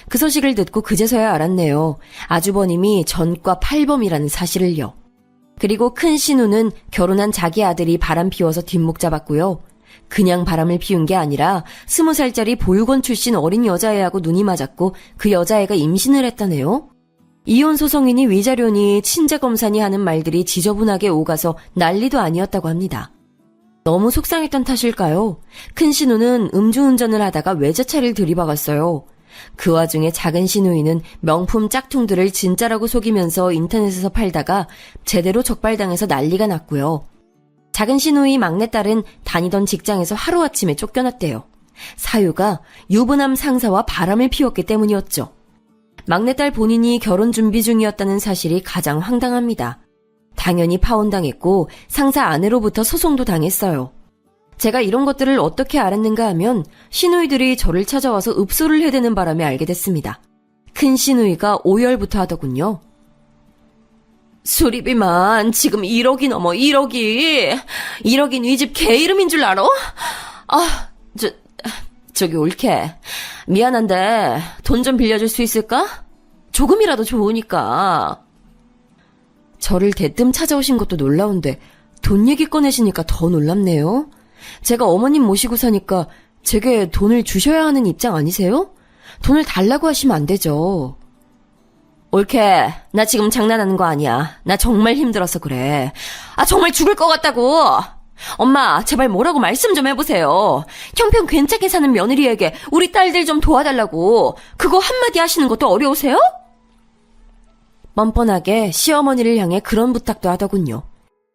그 소식을 듣고 그제서야 알았네요. 아주버님이 전과 8범이라는 사실을요. 그리고 큰 신우는 결혼한 자기 아들이 바람 피워서 뒷목 잡았고요. 그냥 바람을 피운 게 아니라 20살짜리 보육원 출신 어린 여자애하고 눈이 맞았고 그 여자애가 임신을 했다네요. 이혼 소송이니 위자료니 친자검사니 하는 말들이 지저분하게 오가서 난리도 아니었다고 합니다. 너무 속상했던 탓일까요? 큰 신우는 음주운전을 하다가 외제차를 들이박았어요. 그 와중에 작은 신우이는 명품 짝퉁들을 진짜라고 속이면서 인터넷에서 팔다가 제대로 적발당해서 난리가 났고요. 작은 신우이 막내딸은 다니던 직장에서 하루아침에 쫓겨났대요. 사유가 유부남 상사와 바람을 피웠기 때문이었죠. 막내딸 본인이 결혼 준비 중이었다는 사실이 가장 황당합니다. 당연히 파혼당했고 상사 아내로부터 소송도 당했어요. 제가 이런 것들을 어떻게 알았는가 하면 시누이들이 저를 찾아와서 읍소를 해대는 바람에 알게 됐습니다. 큰 시누이가 오열부터 하더군요. 수리비만 지금 1억이 넘어 1억이. 1억인 이 집 개 이름인 줄 알아? 저기 올케. 미안한데 돈 좀 빌려줄 수 있을까? 조금이라도 좋으니까. 저를 대뜸 찾아오신 것도 놀라운데 돈 얘기 꺼내시니까 더 놀랍네요. 제가 어머님 모시고 사니까 제게 돈을 주셔야 하는 입장 아니세요? 돈을 달라고 하시면 안 되죠. 올케, 나 지금 장난하는 거 아니야. 나 정말 힘들어서 그래. 정말 죽을 것 같다고. 엄마, 제발 뭐라고 말씀 좀 해보세요. 형편 괜찮게 사는 며느리에게 우리 딸들 좀 도와달라고. 그거 한마디 하시는 것도 어려우세요? 뻔뻔하게 시어머니를 향해 그런 부탁도 하더군요.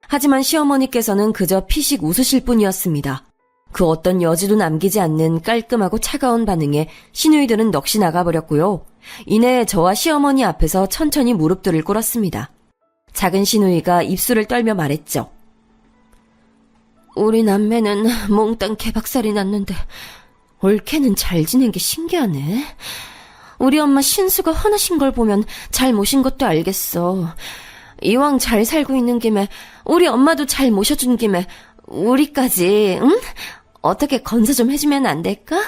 하지만 시어머니께서는 그저 피식 웃으실 뿐이었습니다. 그 어떤 여지도 남기지 않는 깔끔하고 차가운 반응에 시누이들은 넋이 나가버렸고요. 이내 저와 시어머니 앞에서 천천히 무릎들을 꿇었습니다. 작은 시누이가 입술을 떨며 말했죠. 우리 남매는 몽땅 개박살이 났는데 올케는 잘 지낸 게 신기하네. 우리 엄마 신수가 화나신 걸 보면 잘 모신 것도 알겠어. 이왕 잘 살고 있는 김에 우리 엄마도 잘 모셔준 김에 우리까지 응? 어떻게 건사 좀 해주면 안 될까?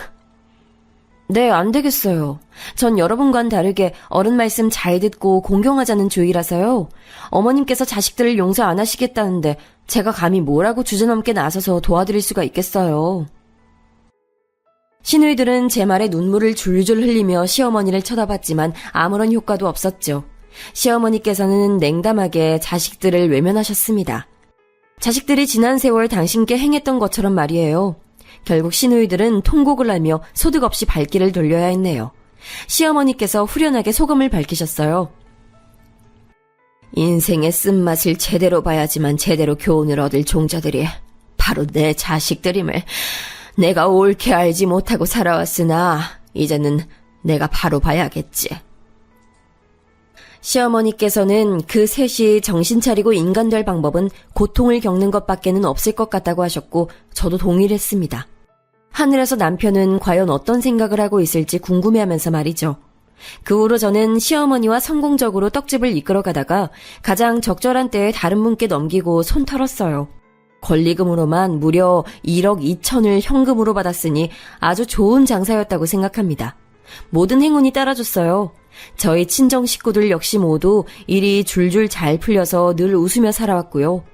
네, 안 되겠어요. 전 여러분과는 다르게 어른 말씀 잘 듣고 공경하자는 주의라서요. 어머님께서 자식들을 용서 안 하시겠다는데 제가 감히 뭐라고 주제넘게 나서서 도와드릴 수가 있겠어요. 시누이들은 제 말에 눈물을 줄줄 흘리며 시어머니를 쳐다봤지만 아무런 효과도 없었죠. 시어머니께서는 냉담하게 자식들을 외면하셨습니다. 자식들이 지난 세월 당신께 행했던 것처럼 말이에요. 결국 시누이들은 통곡을 하며 소득 없이 발길을 돌려야 했네요. 시어머니께서 후련하게 소감을 밝히셨어요. 인생의 쓴맛을 제대로 봐야지만 제대로 교훈을 얻을 종자들이 바로 내 자식들임을 내가 옳게 알지 못하고 살아왔으나 이제는 내가 바로 봐야겠지. 시어머니께서는 그 셋이 정신 차리고 인간 될 방법은 고통을 겪는 것밖에는 없을 것 같다고 하셨고 저도 동의를 했습니다. 하늘에서 남편은 과연 어떤 생각을 하고 있을지 궁금해하면서 말이죠. 그 후로 저는 시어머니와 성공적으로 떡집을 이끌어가다가 가장 적절한 때에 다른 분께 넘기고 손 털었어요. 권리금으로만 무려 1억 2천을 현금으로 받았으니 아주 좋은 장사였다고 생각합니다. 모든 행운이 따라줬어요. 저희 친정 식구들 역시 모두 일이 줄줄 잘 풀려서 늘 웃으며 살아왔고요.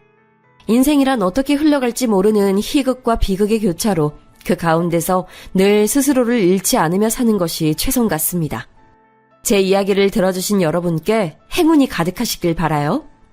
인생이란 어떻게 흘러갈지 모르는 희극과 비극의 교차로 그 가운데서 늘 스스로를 잃지 않으며 사는 것이 최선 같습니다. 제 이야기를 들어주신 여러분께 행운이 가득하시길 바라요.